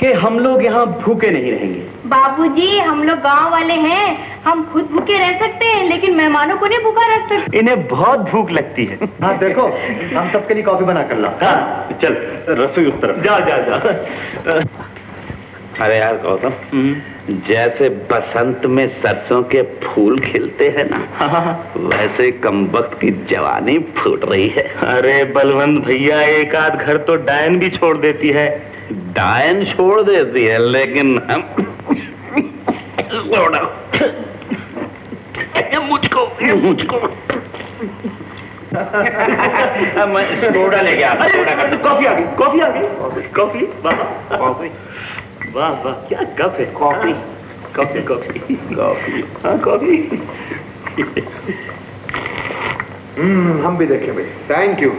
कि हम लोग यहाँ भूखे नहीं रहेंगे। बाबूजी, हम लोग गांव वाले हैं, हम खुद भूखे रह सकते हैं, लेकिन मेहमानों को नहीं भूखा रख सकते। इन्हें बहुत भूख लगती है। हाँ देखो, हम सबके लिए कॉफी बना कर ला। हाँ, चल रसोई उस तरफ जा जा जा। अरे यार गौतम, जैसे बसंत में सरसों के फूल खिलते हैं ना, वैसे कमबख्त की जवानी फूट रही है। अरे बलवंत भैया, एक आध घर तो डायन भी छोड़ देती है। डायन छोड़ देती है, लेकिन हम मुझको मैं सोडा लेके आता हूं। कॉफी आ गई, कॉफी आ गई, कॉफी। वाह कॉफी, वाह वाह, क्या कप है। कॉफी कॉफी कॉफी कॉफी, हाँ कॉफी। हम भी देखें भाई। Thank you.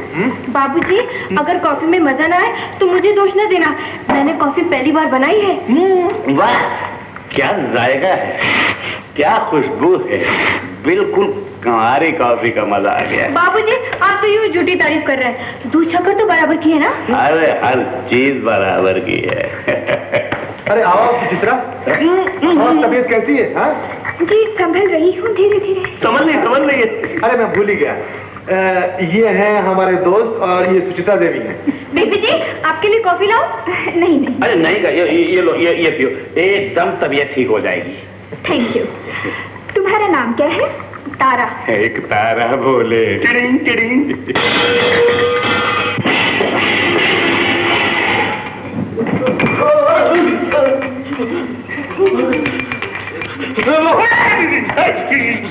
बाबूजी, अगर कॉफी में मजा ना आए तो मुझे दोष न देना, मैंने कॉफी पहली बार बनाई है। वाह, क्या जायका है, क्या खुशबू है, बिल्कुल कुंवारी कॉफी का मजा आ गया। बाबूजी, आप तो यूँ झूठी तारीफ कर रहे हैं, दूध शक्कर तो बराबर की है ना। अरे हर चीज बराबर की है। अरे आओ चित्रा, और तबीयत कैसी है? हाँ जी, संभल रही हूँ धीरे धीरे। समझ नहीं। अरे मैं भूल ही गया, ये हैं हमारे दोस्त और ये सुचिता देवी हैं। बेबी जी, आपके लिए कॉफी लाओ? नहीं नहीं। अरे नहीं, ये लो, ये पियो, एकदम तबीयत ठीक हो जाएगी। Thank you. तुम्हारा नाम क्या है? तारा। एक तारा बोले टिडिंग टिडिंग।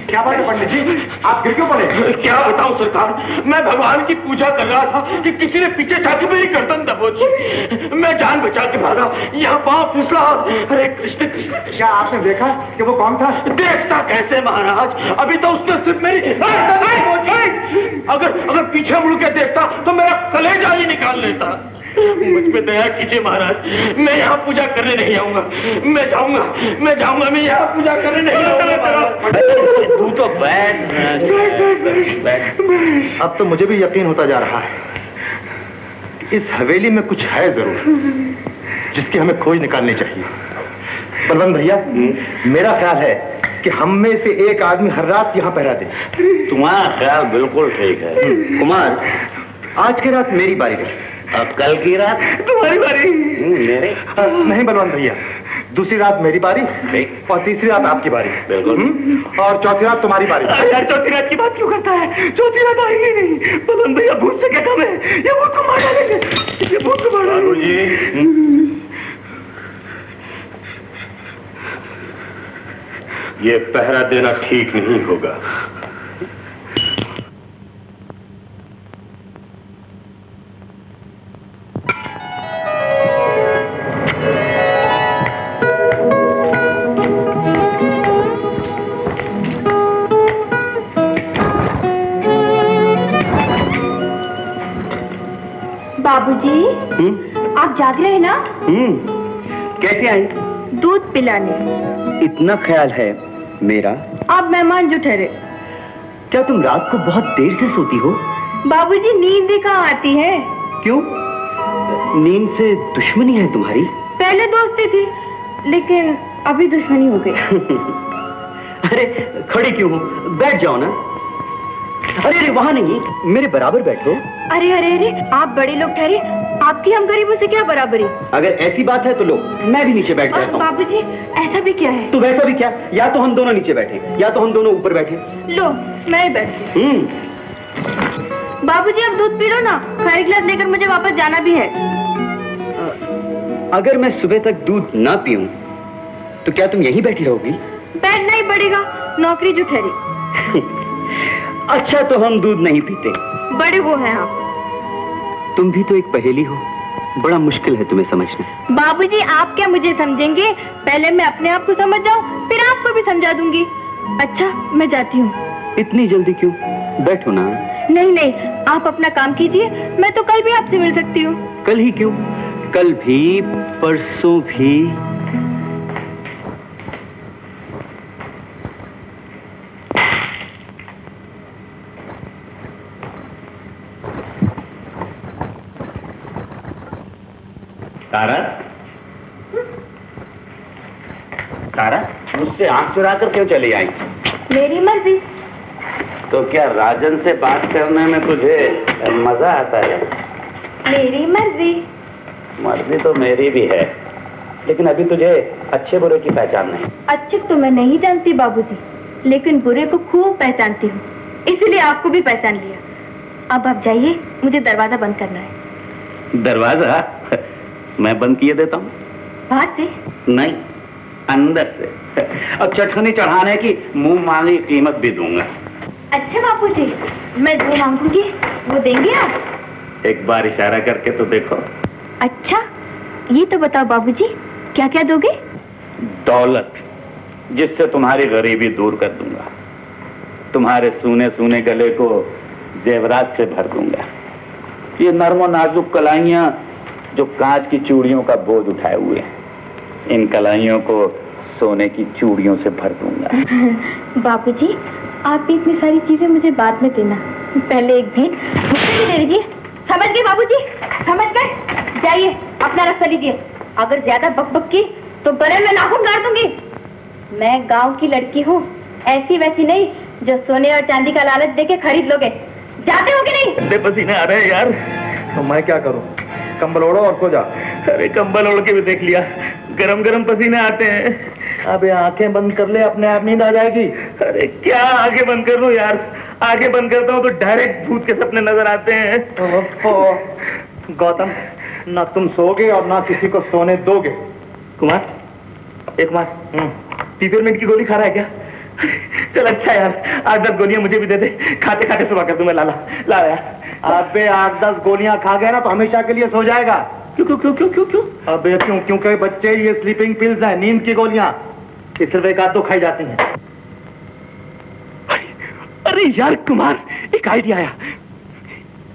क्या बात है पंडित जी, आप गिर क्यों पड़े? क्या बताऊं सरकार, मैं भगवान की पूजा कर रहा था कि किसी ने पीछे जाके मेरी गर्दन दबोची। मैं जान बचा के भागा, यहाँ पाँव फिसला। अरे कृष्ण कृष्ण। क्या आपने देखा कि वो कौन था? देखता कैसे महाराज, अभी तो उसने सिर्फ मेरी अगर पीछे मुड़ के देखता तो मेरा कलेजा ही निकाल लेता। मुझ पे दया कीजिए महाराज, मैं यहाँ पूजा करने नहीं आऊंगा। मैं जाऊंगा, मैं यहाँ पूजा करने नहीं आऊंगा। तू तो बैठ। अब तो मुझे भी यकीन होता जा रहा है, इस हवेली में कुछ है जरूर, जिसकी हमें खोज निकालनी चाहिए। बलवंत भैया, मेरा ख्याल है कि हम में से एक आदमी हर रात यहाँ पहरा दे। तुम्हारा ख्याल बिल्कुल ठीक है। कुमार, आज की रात मेरी बारी है। अब कल की रात तुम्हारी बारी। मेरे? नहीं बलवंत भैया, दूसरी रात मेरी बारी और तीसरी रात आपकी बारी। बिल्कुल। और चौथी रात तुम्हारी बारी। अरे यार, चौथी रात की बात क्यों करता है? चौथी रात आएगी नहीं। बलवंत भैया, भूत से क्या काम है? ये भूत को मार डालेंगे, ये भूत को मार डालेंगे। ये पहरा देना ठीक नहीं होगा। आप जाग रहे हैं ना? कैसे आई? दूध पिलाने। इतना ख्याल है मेरा? आप मेहमान जो ठहरे। क्या तुम रात को बहुत देर से सोती हो? बाबूजी नींद भी कहाँ आती है? क्यों? नींद से दुश्मनी है तुम्हारी? पहले दोस्ती थी, लेकिन अभी दुश्मनी हो गई। अरे खड़ी क्यों हो? बैठ जाओ ना। अरे अरे वहां नहीं, मेरे बराबर बैठो। अरे अरे अरे, आप बड़े लोग ठहरे, आपकी हम गरीबों से क्या बराबरी? अगर ऐसी बात है तो लो, मैं भी नीचे बैठ जाता हूँ। बाबूजी ऐसा भी क्या है? तो वैसा भी क्या, या तो हम दोनों नीचे बैठे या तो हम दोनों ऊपर बैठे। लो मैं ही बैठती। बाबूजी अब दूध पी लो ना, खाली गिलास लेकर मुझे वापस जाना भी है। अगर मैं सुबह तक दूध ना पीऊं तो क्या तुम यहीं बैठी रहोगी? बैठना ही पड़ेगा, नौकरी जो ठहरी। अच्छा तो हम दूध नहीं पीते। बड़े वो हैं आप। तुम भी तो एक पहेली हो, बड़ा मुश्किल है तुम्हें समझना। बाबूजी आप क्या मुझे समझेंगे? पहले मैं अपने आप को समझ जाऊं, फिर आपको भी समझा दूंगी। अच्छा मैं जाती हूँ। इतनी जल्दी क्यों? बैठो ना। नहीं नहीं, आप अपना काम कीजिए, मैं तो कल भी आपसे मिल सकती हूँ। कल ही क्यों? कल भी, परसों भी। तारा, तारा, मुझसे आंख चुरा कर क्यों चली आई? मेरी मर्जी। तो क्या राजन से बात करने में तुझे मजा आता है? मेरी मर्जी। मर्जी तो मेरी भी है, लेकिन अभी तुझे अच्छे बुरे की पहचान नहीं। अच्छे तो मैं नहीं जानती बाबूजी, लेकिन बुरे को खूब पहचानती हूँ, इसलिए आपको भी पहचान लिया। अब आप जाइए, मुझे दरवाजा बंद करना है। दरवाजा मैं बंद किए देता हूँ। बाहर से? नहीं, अंदर से। अब चटनी चढ़ाने की मुंह मांगी कीमत भी दूंगा। अच्छा बाबूजी, मैं जो मांगूंगी वो देंगे आप? एक बार इशारा करके तो देखो। अच्छा ये तो बताओ बाबूजी, क्या क्या दोगे? दौलत, जिससे तुम्हारी गरीबी दूर कर दूंगा। तुम्हारे सूने सूने गले को जेवरात से भर दूंगा। ये नर्म नाजुक कलाइयां जो कांच की चूड़ियों का बोझ उठाए हुए हैं, इन कलाइयों को सोने की चूड़ियों से भर दूंगा। बाबूजी आप इतनी सारी चीजें मुझे बाद में देना, पहले एक भेंट मुझे भी दे दीजिए। समझ गए बाबूजी? समझ गए? जाइए अपना रास्ता लीजिए। अगर ज्यादा बकबक की तो गले में नाखून गाड़ दूंगी। मैं गांव की लड़की हूँ, ऐसी वैसी नहीं जो सोने और चांदी का लालच देके खरीद लोगे। जाते हो कि नहीं? पसीने आ रहे हैं यार। तो मैं क्या करूं? कंबल ओढ़ो और सो जा। अरे कंबल ओढ़ के भी देख लिया, गरम गरम पसीने आते हैं। अबे आंखें बंद कर ले, अपने आप नींद आ जाएगी। अरे क्या आंखें बंद कर लूं यार? आंखें बंद करता हूँ तो डायरेक्ट भूत के सपने नजर आते हैं। गौतम, ना तुम सोगे और ना किसी को सोने दोगे। कुमार, एक कुमार, पिपरमिंट की गोली खा रहा है क्या? चल अच्छा यार, 8-10 गोलियां मुझे भी दे दे, खाते खाते सुबह कर दूं मैं। लाला ला यार। अबे 8-10 गोलियां खा गए ना तो हमेशा के लिए सो जाएगा। क्यों क्यों क्यों क्यों क्यों क्यों? अबे क्यों? क्योंकि बच्चे ये स्लीपिंग पिल्स हैं, नींद की गोलियां, सिर्फ एक आध तो खाई जाती हैं। अरे यार कुमार, एक आइडिया आया।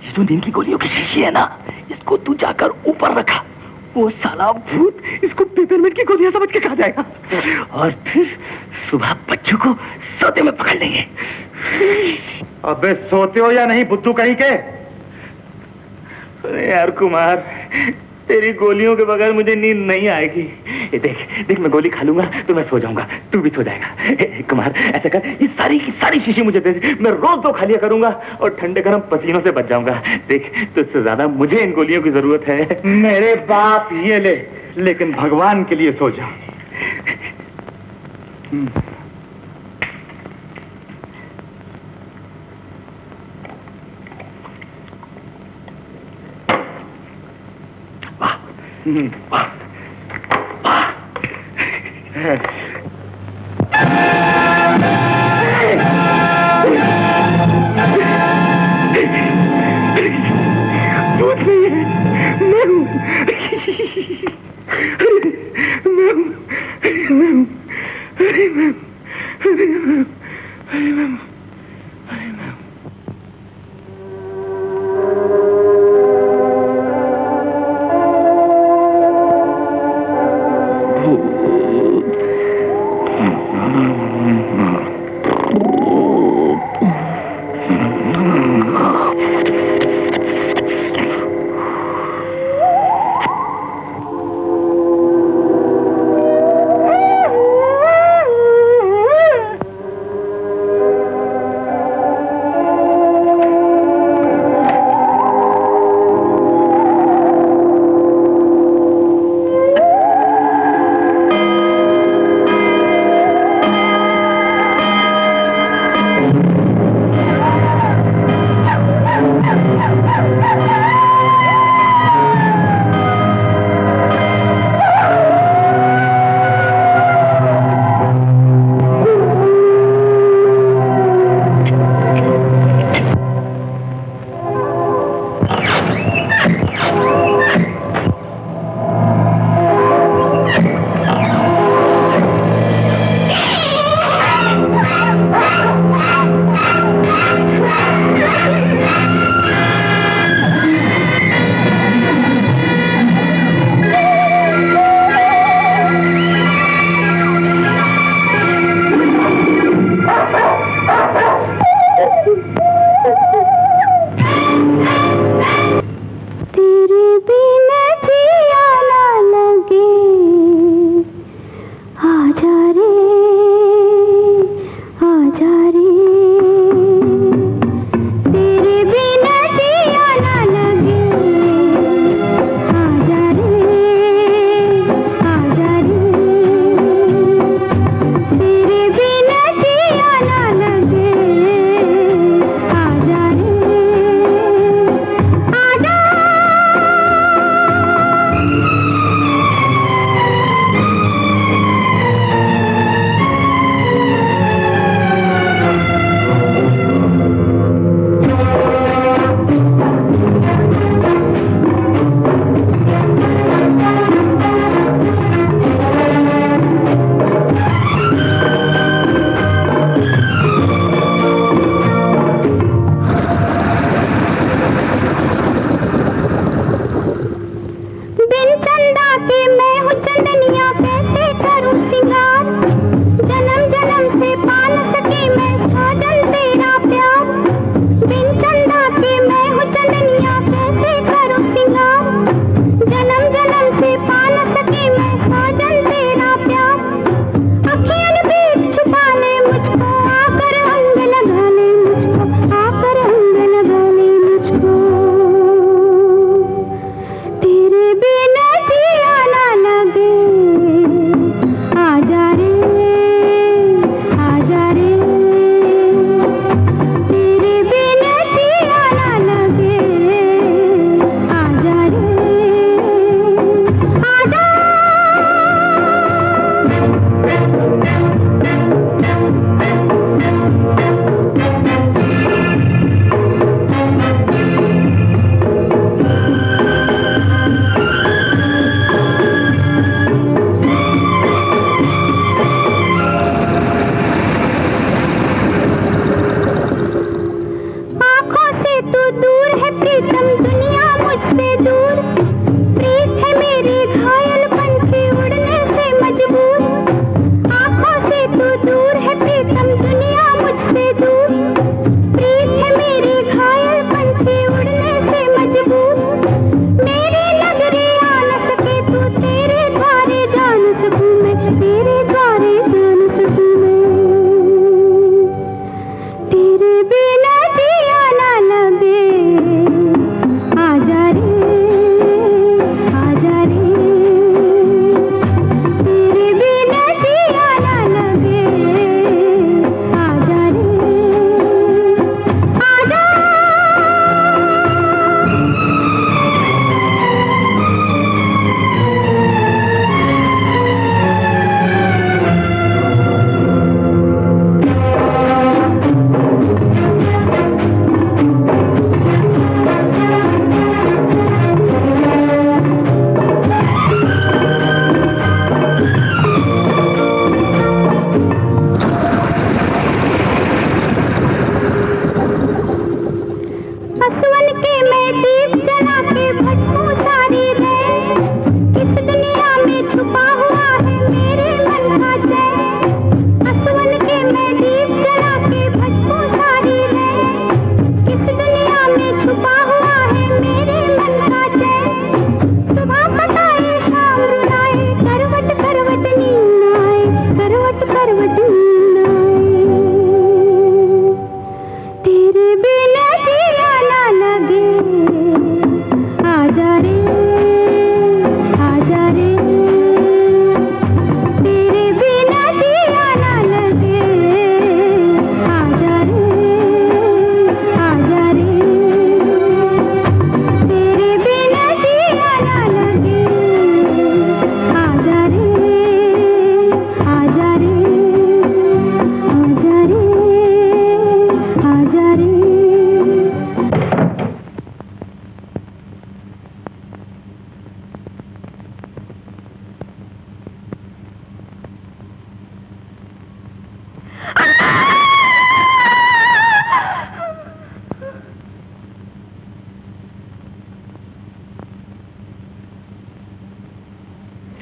ये जो नींद की गोलियों की शीशी है ना, इसको तू जाकर ऊपर रखा, वो साला भूत इसको पेपरमिंट की गोलियां समझ के खा जाएगा, और फिर सुबह बच्चों को सोते में पकड़ लेंगे। अबे सोते हो या नहीं बुद्धू कहीं के? अरे यार कुमार, तेरी गोलियों के बगैर मुझे नींद नहीं आएगी। ये देख देख, मैं गोली खा लूंगा तो मैं सो जाऊंगा, तू भी सो जाएगा। कुमार ऐसा कर, ये सारी की सारी शीशी मुझे दे दे, मैं रोज 2 खा लिया करूंगा और ठंडे गर्म पसीनों से बच जाऊंगा। देख, तुझसे ज्यादा मुझे इन गोलियों की जरूरत है। मेरे बाप ये ले, लेकिन भगवान के लिए सो जा।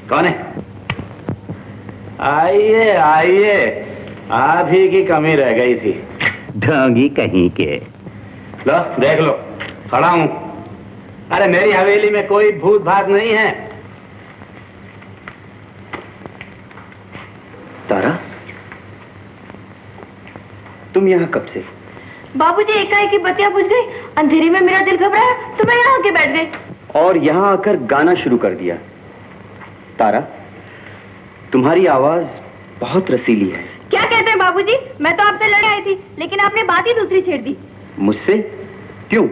कौन है? आइए आइए, आप ही की कमी रह गई थी। ढोंगी कहीं के। लो देख लो, खड़ा हूं। अरे मेरी हवेली में कोई भूत भात नहीं है। तारा, तुम यहाँ कब से? बाबूजी एकाएक की बत्तियां बुझ गई, अंधेरे में मेरा दिल घबराया तो मैं यहाँ आके बैठ गई। और यहाँ आकर गाना शुरू कर दिया। तारा, तुम्हारी आवाज बहुत रसीली है। क्या कहते हैं बाबूजी? मैं तो आपसे लड़ने आई थी, लेकिन आपने बात ही दूसरी छेड़ दी। मुझसे? क्यों?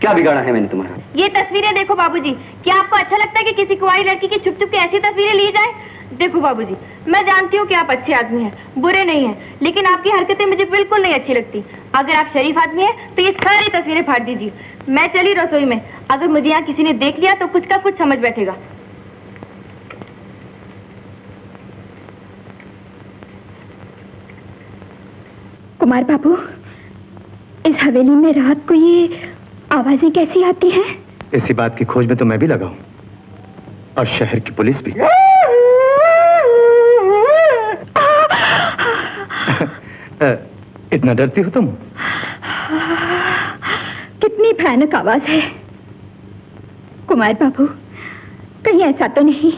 क्या बिगाड़ा है मैंने तुम्हारा? ये तस्वीरें देखो बाबूजी, क्या आपको अच्छा लगता है कि किसी कुंवारी लड़की की छुप छुप के ऐसी तस्वीरें ली जाए? देखो बाबूजी, मैं जानती हूँ कि आप अच्छे आदमी हैं, बुरे नहीं हैं, लेकिन आपकी हरकतें मुझे बिल्कुल नहीं अच्छी लगती। अगर आप शरीफ आदमी हैं, तो ये सारी तस्वीरें फाड़ दीजिए। मैं चली रसोई में, अगर मुझे यहाँ किसी ने देख लिया तो कुछ का कुछ समझ बैठेगा। कुमार बाबू, इस हवेली में रात को ये आवाजें कैसी आती हैं? इसी बात की खोज में तो मैं भी लगा हूं, और शहर की पुलिस भी। इतना डरती हो तुम? कितनी भयानक आवाज है। कुमार बाबू, कहीं ऐसा तो नहीं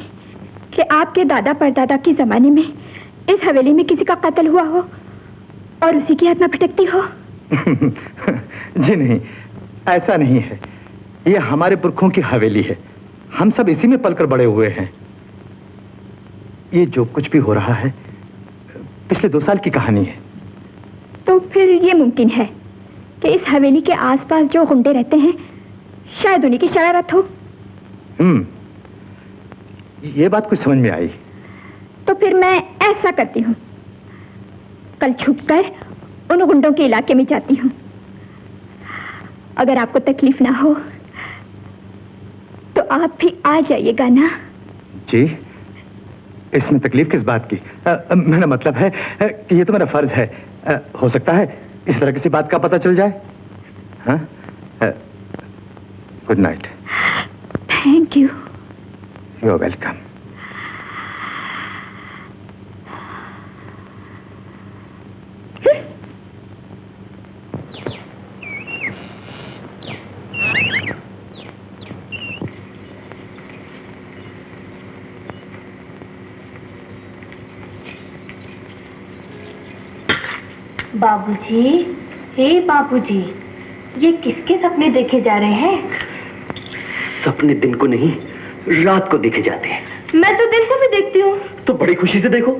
कि आपके दादा परदादा के जमाने में इस हवेली में किसी का कत्ल हुआ हो और उसी की आत्मा भटकती हो? जी नहीं, ऐसा नहीं है। यह हमारे पुरखों की हवेली है, हम सब इसी में पलकर बड़े हुए हैं। ये जो कुछ भी हो रहा है पिछले 2 साल की कहानी है। तो फिर ये मुमकिन है कि इस हवेली के आसपास जो गुंडे रहते हैं शायद उन्हीं की शरारत हो। ये बात कुछ समझ में आई। तो फिर मैं ऐसा करती हूँ, कल छुपकर उन गुंडों के इलाके में जाती हूँ। अगर आपको तकलीफ ना हो तो आप भी आ जाइएगा ना? जी, इसमें तकलीफ किस बात की? मेरा मतलब है कि ये तो मेरा फर्ज है। हो सकता है इस तरह किसी बात का पता चल जाए। हाँ, good night. Thank you. You are welcome. बाबूजी, हे बाबूजी, ये किसके सपने देखे जा रहे हैं? सपने दिन को नहीं, रात को देखे जाते हैं। मैं तो दिन को भी देखती हूँ। तो बड़ी खुशी से देखो।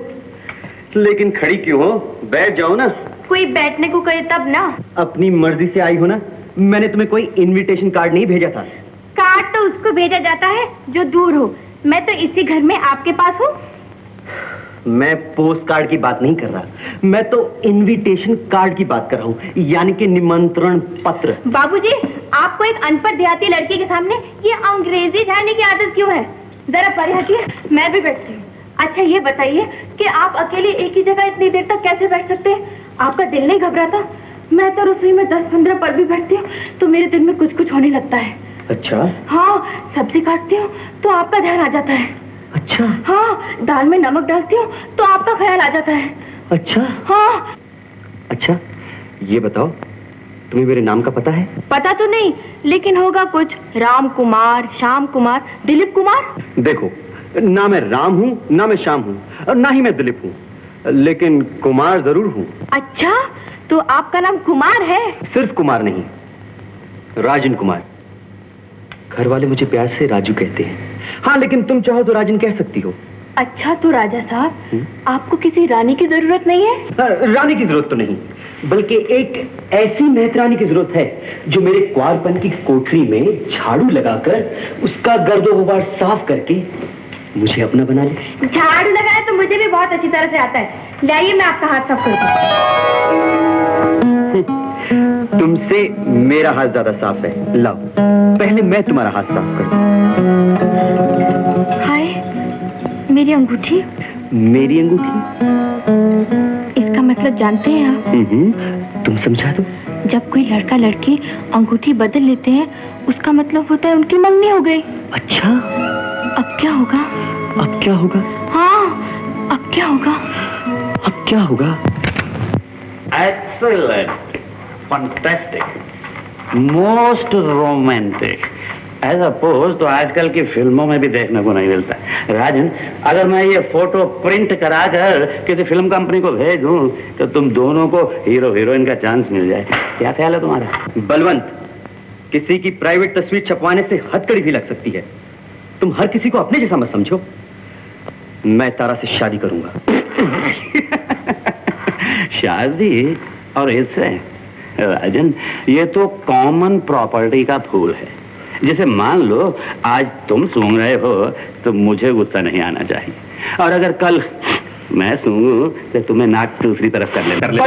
लेकिन खड़ी क्यों हो? बैठ जाओ ना। कोई बैठने को कहे तब ना। अपनी मर्जी से आई हो ना। मैंने तुम्हें कोई इनविटेशन कार्ड नहीं भेजा था। कार्ड तो उसको भेजा जाता है जो दूर हो। मैं तो इसी घर में आपके पास हूँ। मैं पोस्ट कार्ड की बात नहीं कर रहा, मैं तो इनविटेशन कार्ड की बात कर रहा हूँ, यानी कि निमंत्रण पत्र। बाबूजी, आपको एक अनपढ़ देहाती लड़की के सामने ये अंग्रेजी झाड़ने की आदत क्यों है? जरा परे हटिए, मैं भी बैठती हूँ। अच्छा ये बताइए कि आप अकेले एक ही जगह इतनी देर तक कैसे बैठ सकते हैं? आपका दिल नहीं घबराता? मैं तो रसोई में 10-15 पल भी बैठती हूँ तो मेरे दिल में कुछ कुछ होने लगता है। अच्छा? हाँ, सब्जी काटती हूँ तो आपका ध्यान आ जाता है। अच्छा? हाँ, दाल में नमक डालती हूँ तो आपका ख्याल आ जाता है। अच्छा? हाँ। अच्छा, ये बताओ तुम्हें मेरे नाम का पता है? पता तो नहीं, लेकिन होगा कुछ। राम कुमार, श्याम कुमार, दिलीप कुमार। देखो, ना मैं राम हूँ, ना मैं श्याम हूँ, और ना ही मैं दिलीप हूँ, लेकिन कुमार जरूर हूँ। अच्छा, तो आपका नाम कुमार है? सिर्फ कुमार नहीं, राजन कुमार। घर वाले मुझे प्यार से राजू कहते हैं। हाँ, लेकिन तुम चाहो तो राजन कह सकती हो। अच्छा, तो राजा साहब, आपको किसी रानी की जरूरत नहीं है? रानी की जरूरत तो नहीं, बल्कि एक ऐसी मेहतरानी की जरूरत है जो मेरे क्वारपन की कोठरी में झाड़ू लगाकर उसका गर्दो गुबार साफ करके मुझे अपना बना ले। झाड़ू लगाए तो मुझे भी बहुत अच्छी तरह से आता है। लाइए, मैं आपका हाथ साफ करती हूँ। तुमसे मेरा हाथ ज्यादा साफ है। लाओ, पहले मैं तुम्हारा हाथ साफ कर दूं। हाय, मेरी अंगूठी। मेरी अंगूठी? इसका मतलब जानते हैं आप? तुम समझा दो। जब कोई लड़का लड़की अंगूठी बदल लेते हैं उसका मतलब होता है उनकी मंगनी हो गई। अच्छा? अब क्या होगा? अब क्या होगा? हाँ, अब क्या होगा? अब क्या होगा? Excellent, fantastic, most romantic. ऐसा पोज तो आजकल की फिल्मों में भी देखने को नहीं मिलता। राजन, अगर मैं ये फोटो प्रिंट करा कर किसी फिल्म कंपनी को भेज दूं तो तुम दोनों को हीरो हीरोइन का चांस मिल जाए। क्या ख्याल है तुम्हारा? बलवंत, किसी की प्राइवेट तस्वीर छपवाने से हथकड़ी भी लग सकती है। तुम हर किसी को अपने जैसा मत समझो। मैं तारा से शादी करूंगा। शादी? और इससे? राजन, ये तो कॉमन प्रॉपर्टी का फूल है। जैसे मान लो आज तुम सूंघ रहे हो तो मुझे गुस्सा नहीं आना चाहिए, और अगर कल मैं सूंघूं तो तुम्हें नाक दूसरी तरफ कर ले।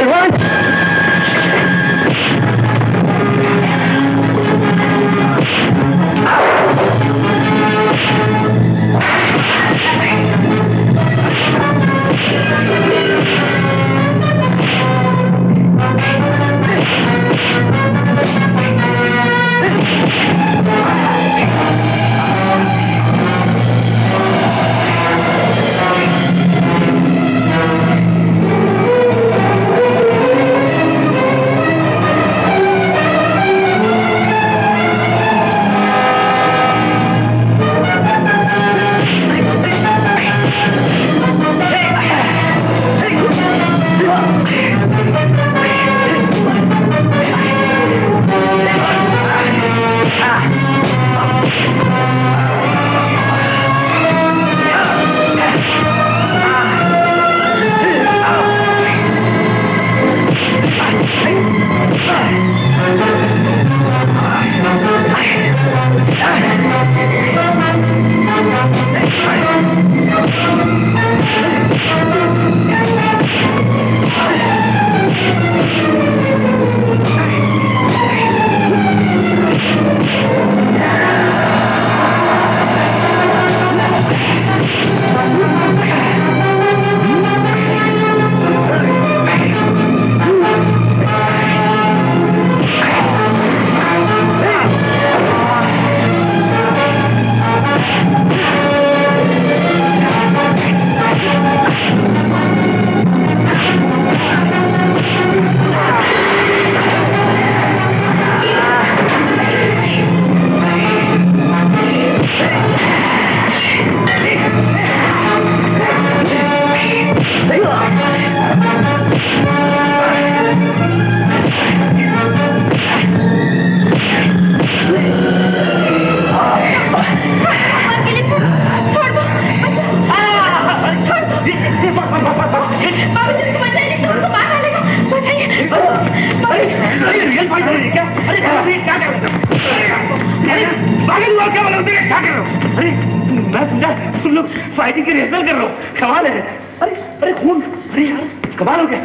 तुम लोग फाइटिंग की रिहर्सल कर रहे हो? कमाल है। अरे अरे खून, अरे यार कमाल हो गया।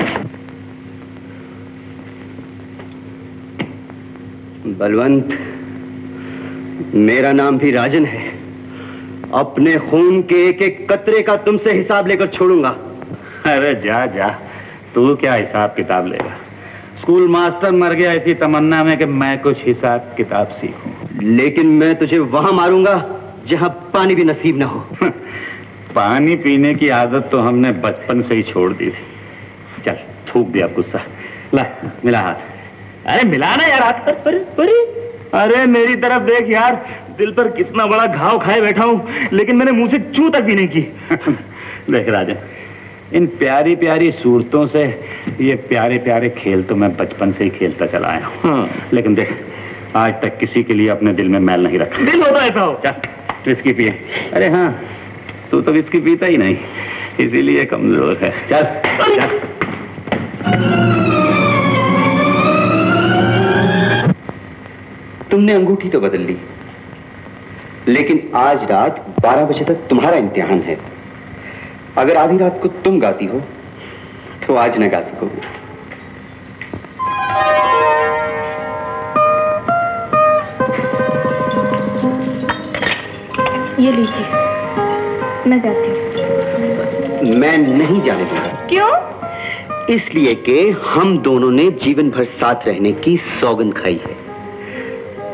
बलवंत, मेरा नाम भी राजन है। अपने खून के एक एक कतरे का तुमसे हिसाब लेकर छोड़ूंगा। अरे जा जा, तू क्या हिसाब किताब लेगा? स्कूल मास्टर मर गया इसी तमन्ना में कि मैं कुछ हिसाब किताब सीखूं। लेकिन मैं तुझे वहां मारूंगा जहां पानी भी नसीब ना हो। पानी पीने की आदत तो हमने बचपन से ही छोड़ दी थी। चल थूक दिया गुस्सा। ला मिला हाथ। अरे मिलाना यार हाथ पर। अरे मेरी तरफ देख यार, दिल पर कितना बड़ा घाव खाए बैठा हूं, लेकिन मैंने मुंह से चू तक भी नहीं की। देख राजन, इन प्यारी प्यारी सूरतों से ये प्यारे प्यारे खेल तो मैं बचपन से ही खेलता चला आया हूं। लेकिन देख, आज तक किसी के लिए अपने दिल में मैल नहीं रखा। दिल होता ऐसा हो। चल विस्की पिए। अरे हाँ, तू तो विस्की पीता ही नहीं, इसीलिए कमजोर है। चल चल। तुमने अंगूठी तो बदल ली, लेकिन आज रात 12 बजे तक तुम्हारा इम्तिहान है। अगर आधी रात को तुम गाती हो तो आज न गा सकोगे। ये लीजिए, मैं जाती हूँ। मैं नहीं जाने दूंगा। क्यों? इसलिए कि हम दोनों ने जीवन भर साथ रहने की सौगंध खाई है।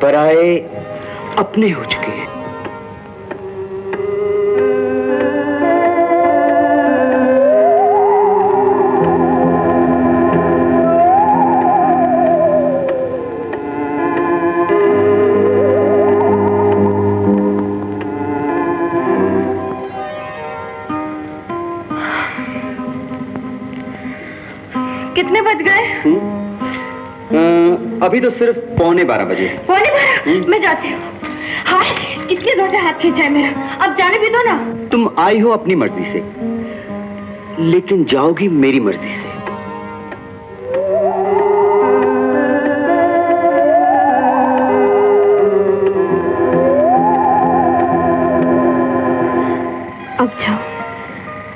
पराए अपने हो चुके हैं। कितने बज गए? अभी तो सिर्फ 11:15 बजे। 11:15? मैं जाती हूँ। हाय, कितनी जोर से हाथ खींचा है मेरा, अब जाने भी दो ना। तुम आई हो अपनी मर्जी से, लेकिन जाओगी मेरी मर्जी से।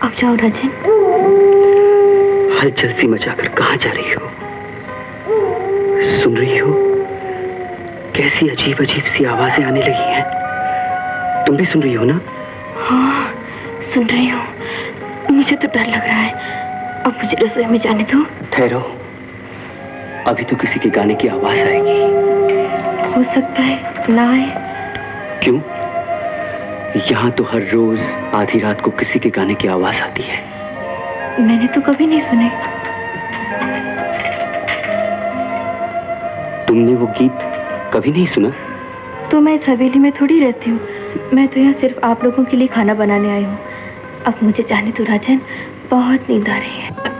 अब जाओ राजन। हलचल सी मचाकर कहाँ जा रही हो? सुन रही हो? कैसी अजीब अजीब सी आवाजें आने लगी हैं। तुम भी सुन रही हो ना? हाँ, सुन रही हूँ। मुझे तो डर लग रहा है। अब मुझे रसोई में जाने दो। ठहरो, अभी तो किसी के गाने की आवाज आएगी। हो सकता है ना आए। क्यों? यहाँ तो हर रोज आधी रात को किसी के गाने की आवाज आती है। मैंने तो कभी नहीं सुने। तुमने वो गीत कभी नहीं सुना? तो मैं इस हवेली में थोड़ी रहती हूँ। मैं तो यहाँ सिर्फ आप लोगों के लिए खाना बनाने आई हूँ। अब मुझे जाने दो राजन, बहुत नींद आ रही है।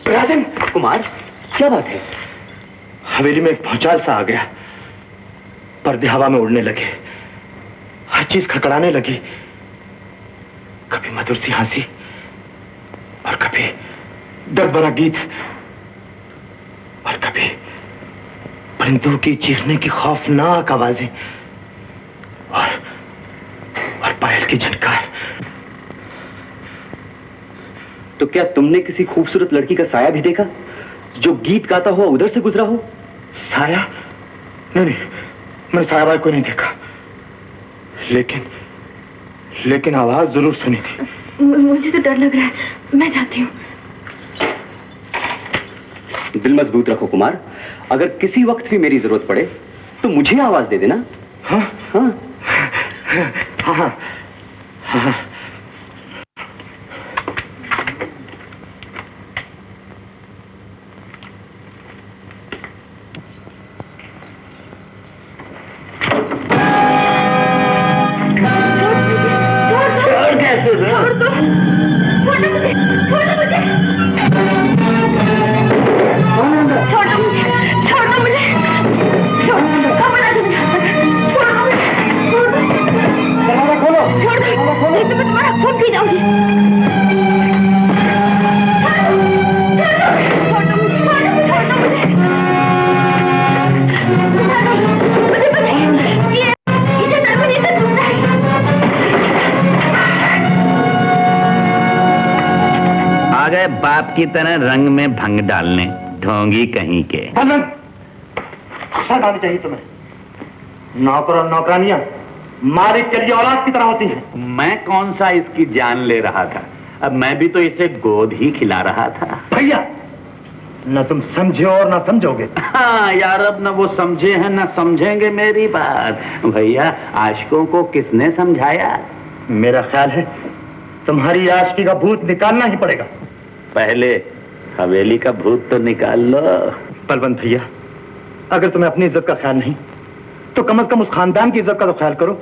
राजन कुमार, क्या बात है? हवेली में एक भूचाल सा आ गया। पर्दे हवा में उड़ने लगे, हर चीज खड़खड़ाने लगी। कभी मधुर सी हंसी और कभी डर भरा गीत और कभी परिंदों की चीखने की खौफनाक आवाजें और पायल की झनकार। तो क्या तुमने किसी खूबसूरत लड़की का साया भी देखा जो गीत गाता हुआ उधर से गुजरा हो? साया? नहीं, मैंने साया बाई को नहीं देखा, लेकिन आवाज जरूर सुनी थी। मुझे तो डर लग रहा है, मैं जाती हूँ। दिल मजबूत रखो कुमार, अगर किसी वक्त भी मेरी जरूरत पड़े तो मुझे आवाज दे देना। हाँ हाँ हाँ हाँ हाँ। बाप की तरह रंग में भंग डालने, ढोंगी कहीं के। शर्म आनी चाहिए तुम्हें। नौकर और नौकरानियां मालिक के लिए औलाद की तरह होती हैं। मैं कौन सा इसकी जान ले रहा था, अब मैं भी तो इसे गोद ही खिला रहा था। भैया, न तुम समझे और न समझोगे। हाँ यार, अब न वो समझे हैं न समझेंगे मेरी बात। भैया, आशिकों को किसने समझाया? मेरा ख्याल है तुम्हारी आशिकी का भूत निकालना ही पड़ेगा। पहले हवेली का भूत तो निकाल लो। बलवंत भैया, अगर तुम्हें अपनी इज्जत का ख्याल नहीं तो कम से कम उस खानदान की इज्जत का तो ख्याल करो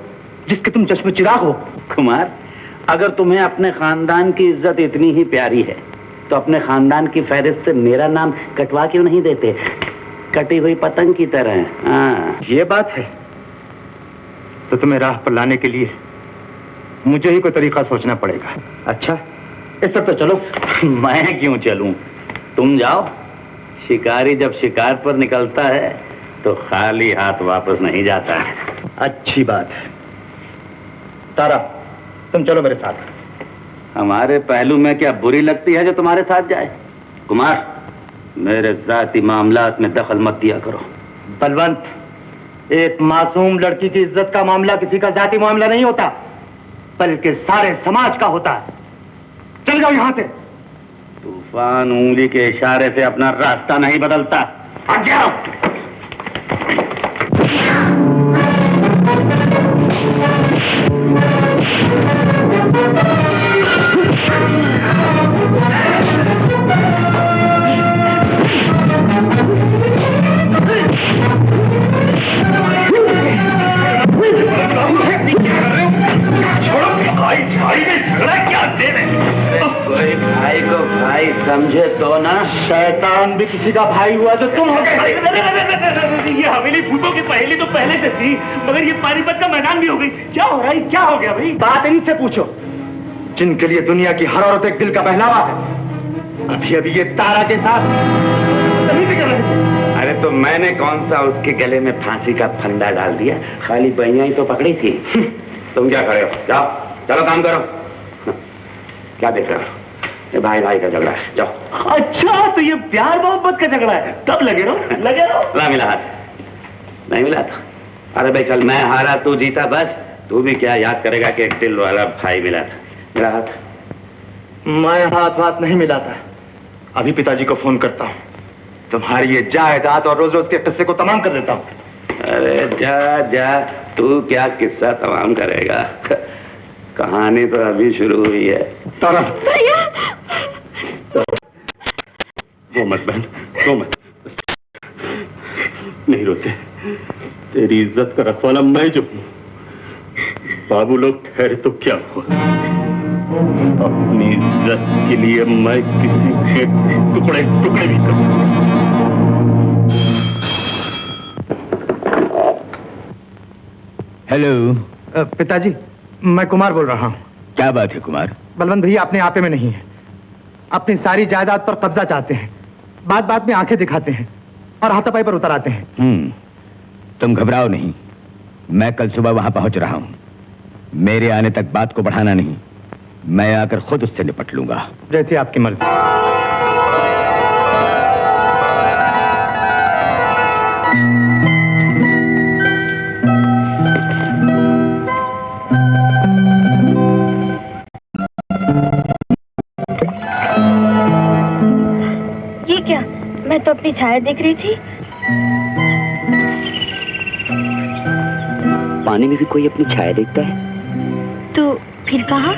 जिसके तुम चश्मे चिराग हो। कुमार, अगर तुम्हें अपने खानदान की इज्जत इतनी ही प्यारी है तो अपने खानदान की फहरिस्त से मेरा नाम कटवा क्यों नहीं देते? कटी हुई पतंग की तरह। हाँ, ये बात है तो तुम्हें राह पर लाने के लिए मुझे ही कोई तरीका सोचना पड़ेगा। अच्छा, इस सब तो चलो। मैं क्यों चलूं? तुम जाओ। शिकारी जब शिकार पर निकलता है तो खाली हाथ वापस नहीं जाता है। अच्छी बात है। तारा, तुम चलो मेरे साथ। हमारे पहलू में क्या बुरी लगती है जो तुम्हारे साथ जाए? कुमार, मेरे जाती मामलात में दखल मत दिया करो। बलवंत, एक मासूम लड़की की इज्जत का मामला किसी का जाती मामला नहीं होता, बल्कि सारे समाज का होता है। चल जाओ यहां से। तूफान उंगली के इशारे से अपना रास्ता नहीं बदलता। हट जाओ। कोई भाई को भाई समझे तो ना। शैतान भी किसी का भाई हुआ तो तुम हो गए। ये हवेली फूटों की पहली तो पहले से थी, मगर ये पानीपत का मैदान भी हो गई। क्या हो रहा है? क्या हो गया भाई? बात इनसे पूछो जिनके लिए दुनिया की हर औरत एक दिल का बहलावा है। अभी अभी ये तारा के साथ नहीं भी कर रहे थे। अरे तो मैंने कौन सा उसके गले में फांसी का फंदा डाल दिया? खाली बहिया ही तो पकड़ी थी। तुम क्या खड़े हो? जाओ, चलो काम करो। क्या देख रहे हो? ये भाई भाई का झगड़ा है, जाओ। अच्छा, तो ये प्यार मोहब्बत का झगड़ा है। तब लगे रहो, लगे रहो। ना मिला हाथ, नहीं मिला था। अरे भाई चल, मैं हारा तू जीता, बस तू भी क्या याद करेगा कि एक दिल वाला भाई मिला था। मेरा हाथ, मैं हाथ नहीं मिलाता। अभी पिताजी को फोन करता हूँ, तुम्हारी ये जायदाद और रोज रोज के किस्से को तमाम कर देता हूँ। अरे जा जा, तू क्या किस्सा तमाम करेगा? कहानी तो अभी शुरू हुई है। तारा, वो मत बहन, वो मत। नहीं रोते। तेरी इज्जत का रखवाला मैं जो हूं। बाबू लोग ठहरे तो क्या हुआ? अपनी इज्जत के लिए मैं किसी के टुकड़े टुकड़े भी करूं। हेलो। पिताजी, मैं कुमार बोल रहा हूँ। क्या बात है कुमार? बलवंत भैया अपने आपे में नहीं है। अपनी सारी जायदाद पर कब्जा चाहते हैं। बात बात में आंखें दिखाते हैं और हाथापाई पर उतर आते हैं। तुम घबराओ नहीं, मैं कल सुबह वहां पहुंच रहा हूं। मेरे आने तक बात को बढ़ाना नहीं, मैं आकर खुद उससे निपट लूंगा। जैसी आपकी मर्जी। ये क्या? मैं तो अपनी छाया देख रही थी। पानी में भी कोई अपनी छाया देखता है? तो फिर कहा?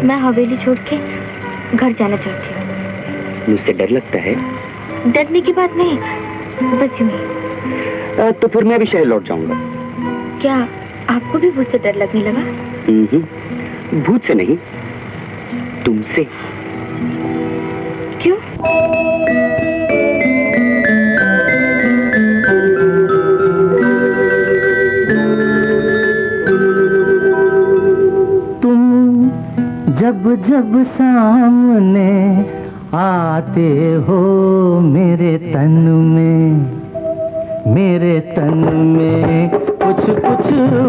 मैं हवेली छोड़ के घर जाना चाहती हूँ। मुझसे डर लगता है? डरने की बात नहीं, बस यूं ही। तो फिर मैं भी शहर लौट जाऊंगा। क्या आपको भी भूत से डर लगने लगा? भूत से नहीं, तुमसे। क्यों? तुम जब जब सामने आते हो मेरे तन में कुछ कुछ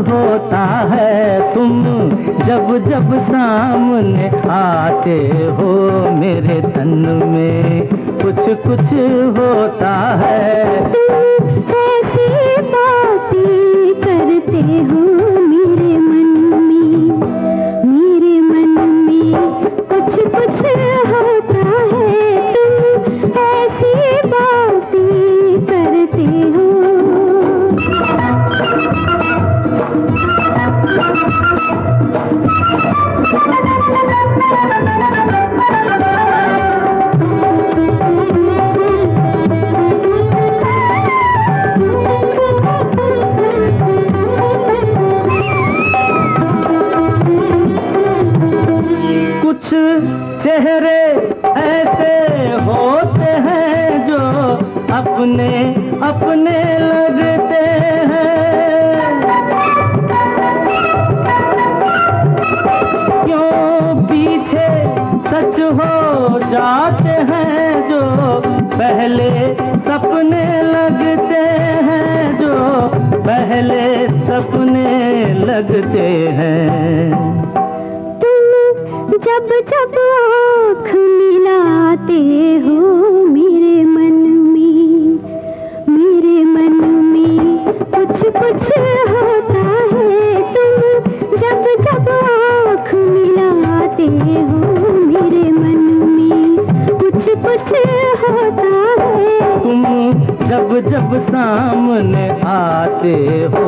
होता है। तुम जब जब सामने आते हो मेरे तन में कुछ कुछ होता है। ऐसी बातें करते हो मेरे मन में कुछ कुछ होता है। तुम ऐसी बातें करते हो। चेहरे ऐसे होते हैं जो अपने अपने लगते हैं। क्यों पीछे सच हो जाते हैं जो पहले सपने लगते हैं, जो पहले सपने लगते हैं। तुम जब जब आँख मिलाते हो मेरे मन में कुछ कुछ होता है। तुम जब जब आँख मिलाते हो मेरे मन में कुछ कुछ होता है। तुम जब जब सामने आते हो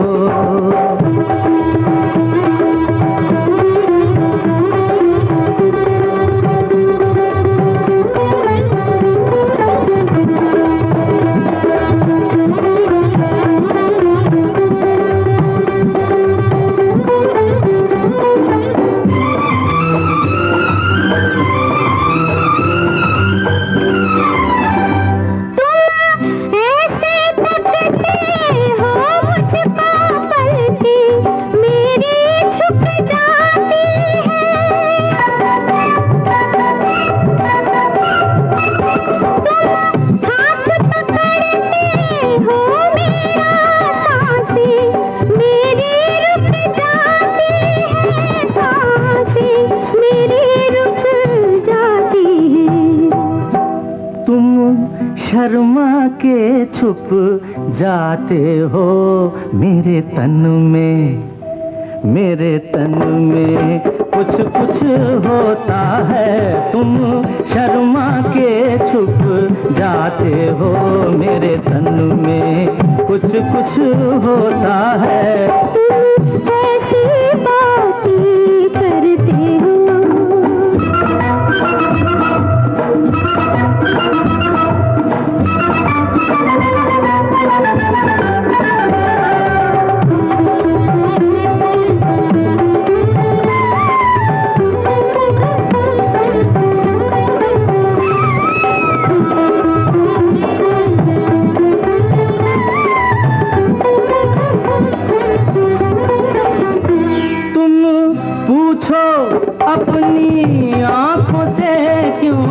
शर्मा के छुप जाते हो मेरे तन में कुछ कुछ होता है। तुम शर्मा के छुप जाते हो मेरे तन में कुछ कुछ होता है। तुम ऐसी बातें करते हो अपनी आंखों से क्यों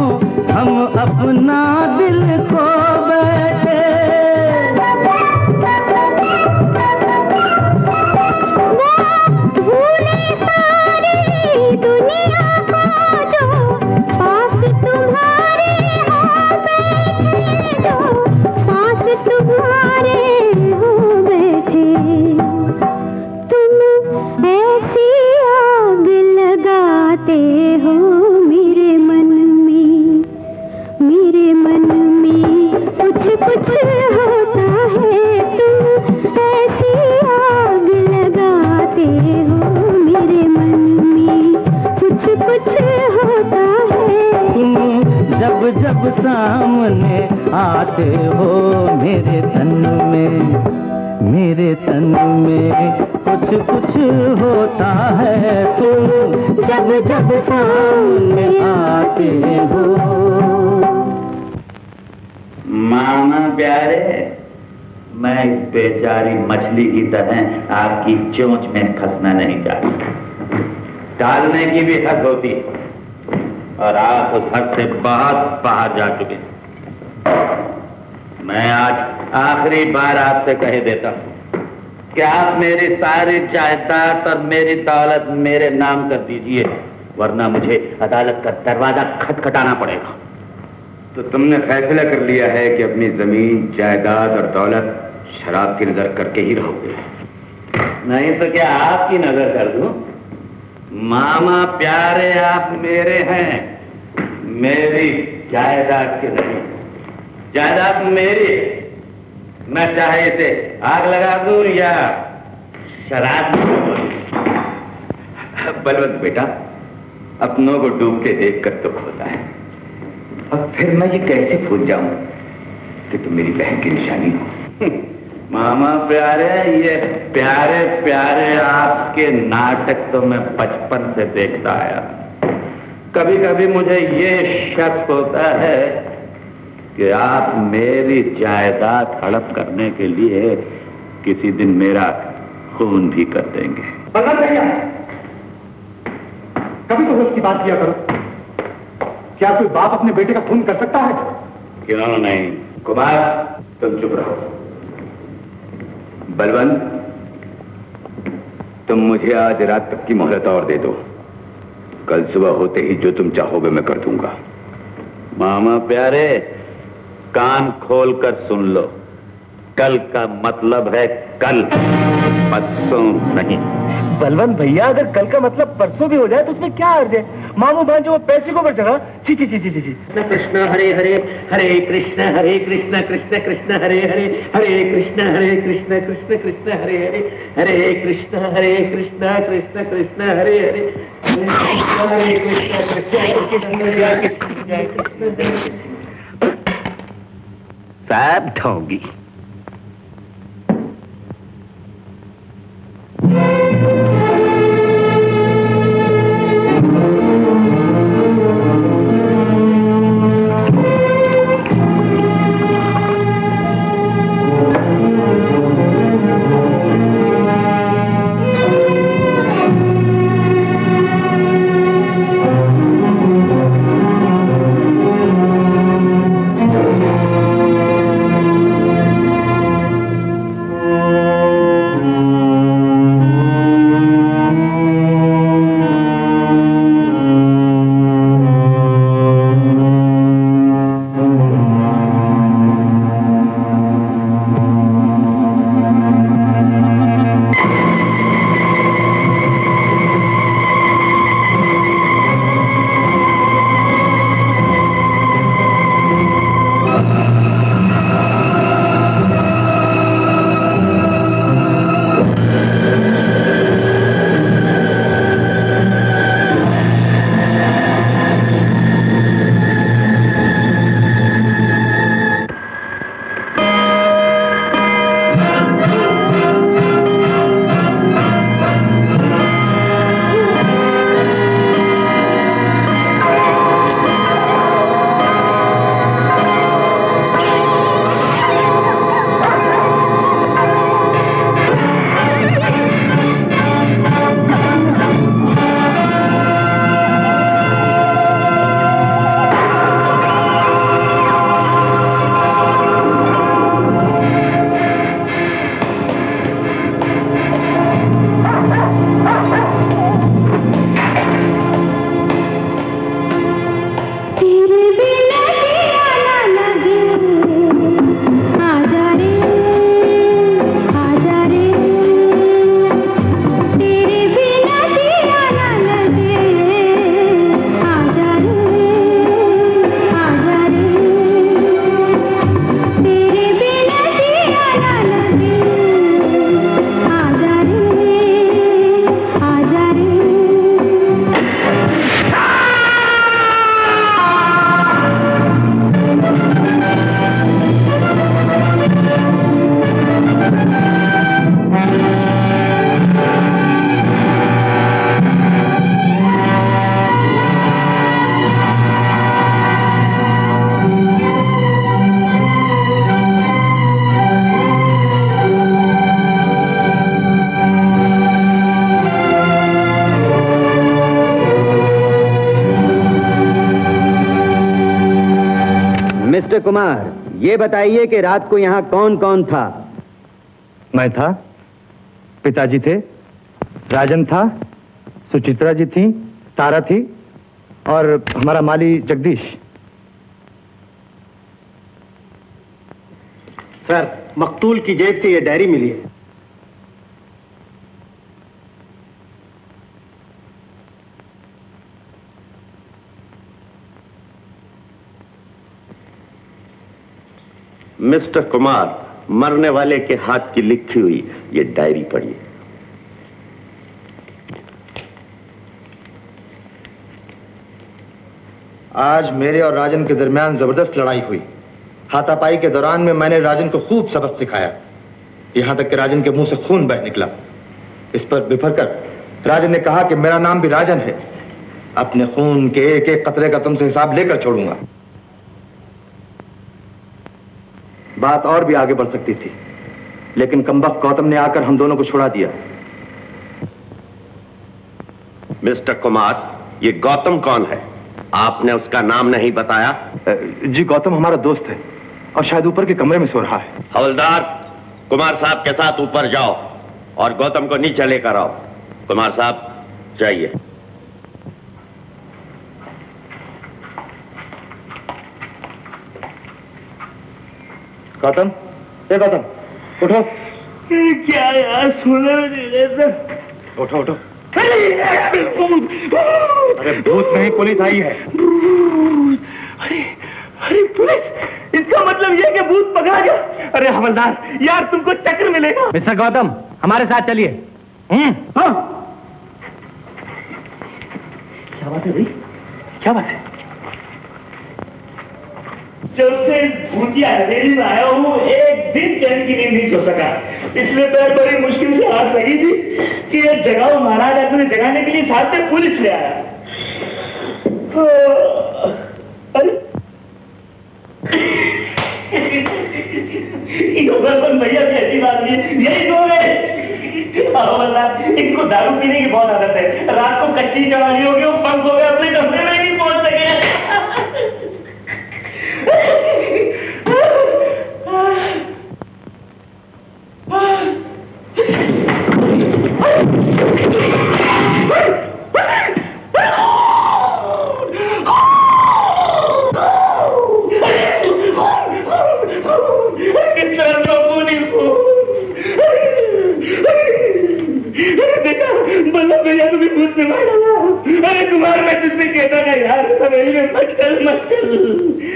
हम अपना दिल खो बैठे। भूले सारी दुनिया को जो पास तुम्हारे हो बैठे, जो पास तुम्हारे हो बैठे। तुम ऐसी आग लगाते हो मेरे मन में कुछ कुछ होता है। तुम ऐसी आग लगाते हो मेरे मन में कुछ कुछ होता है। तुम जब जब सामने आते हो मेरे तन में कुछ कुछ होता है। तुम जब जब सामने आते हो। मामा प्यारे, मैं इस बेचारी मछली की तरह आपकी चोंच में फंसना नहीं चाहता। डालने की भी हद होती और आप उस हद से बहुत बाहर जा चुके। मैं आज आखिरी बार आपसे कह देता हूं कि आप मेरी सारी जायदाद और मेरी दौलत मेरे नाम कर दीजिए, वरना मुझे अदालत का दरवाजा खटखटाना पड़ेगा। तो तुमने फैसला कर लिया है कि अपनी जमीन, जायदाद और दौलत शराब की नजर करके ही रहोगे? नहीं तो क्या आपकी नजर कर दूं? मामा प्यारे, आप मेरे हैं, मेरी जायदाद की नहीं। जायदाद मेरी, मैं चाहे इसे आग लगा दूं या शराब। बलवंत बेटा, अपनों को डूब के देखकर दुख होता है, अब फिर मैं ये कैसे भूल जाऊं कि तुम मेरी बहन की निशानी हो। मामा प्यारे, ये प्यारे प्यारे आपके नाटक तो मैं बचपन से देखता आया। कभी कभी मुझे ये शक होता है कि आप मेरी जायदाद हड़प करने के लिए किसी दिन मेरा खून भी कर देंगे। बलवंत भैया, कभी तो होश की बात किया करो। क्या कोई बाप अपने बेटे का खून कर सकता है? क्यों नहीं? कुमार, तुम चुप रहो। बलवंत, तुम मुझे आज रात तक की मोहलत और दे दो। कल सुबह होते ही जो तुम चाहोगे मैं कर दूंगा। मामा प्यारे, कान खोल कर सुन लो। कल का मतलब है कल, परसों नहीं। बलवंत भैया, अगर कल का मतलब परसों भी हो जाए तो उसमें क्या अर्ज है? मामू भांजो वो पैसे को ऊपर चढ़ा। ची ची ची ची ची। कृष्ण हरे हरे, हरे कृष्ण कृष्ण कृष्ण हरे हरे, हरे कृष्ण कृष्ण कृष्ण हरे हरे, हरे कृष्ण कृष्ण कृष्ण हरे हरे, हरे कृष्ण कृष्ण। साहब ढोंगी। मिस्टर कुमार, ये बताइए कि रात को यहाँ कौन कौन था? मैं था, पिताजी थे, राजन था, सुचित्रा जी थी, तारा थी और हमारा माली जगदीश। सर, मकतूल की जेब से ये डायरी मिली है। मिस्टर कुमार, मरने वाले के हाथ की लिखी हुई ये डायरी पढ़िए। आज मेरे और राजन के दरमियान जबरदस्त लड़ाई हुई। हाथापाई के दौरान में मैंने राजन को खूब सबक सिखाया, यहां तक कि राजन के मुंह से खून बह निकला। इस पर बिफर कर राजन ने कहा कि मेरा नाम भी राजन है। अपने खून के एक एक कतरे का तुमसे हिसाब लेकर छोड़ूंगा। बात और भी आगे बढ़ सकती थी, लेकिन कमबख्त गौतम ने आकर हम दोनों को छुड़ा दिया। मिस्टर कुमार, ये गौतम कौन है? आपने उसका नाम नहीं बताया। जी, गौतम हमारा दोस्त है और शायद ऊपर के कमरे में सो रहा है। हवलदार, कुमार साहब के साथ ऊपर जाओ और गौतम को नीचे लेकर आओ। कुमार साहब जाइए। गौतम, ए गौतम, उठो। क्या यार, सुनो उठो उठो। अरे भूत नहीं, पुलिस आई है। अरे अरे पुलिस, इसका मतलब यह कि भूत पकड़ा गया। अरे हवलदार, यार तुमको चक्कर मिलेगा। मिस्टर गौतम, हमारे साथ चलिए। हाँ। क्या बात है भाई, क्या बात है? जब से भूतिया हवेली में आया हूँ, एक दिन चैन की नींद नहीं सो सका। इसलिए पैर बड़ी मुश्किल से हाथ लगी थी कि ये जगाओ महाराज। अपने जगाने के लिए साथ में पुलिस ले आया। अरे भैया की ऐसी बात नहीं, यही दो है। इनको दारू पीने की बहुत आदत है। रात को कच्ची चढ़ाई होगी, वो पंख हो गए, अपने कमरे में नहीं पहुंच सके। भैया तुम्हें भूत से मार डाला। अरे कुमार, मैं तुझसे कहता था यार, हवेली में मत चल।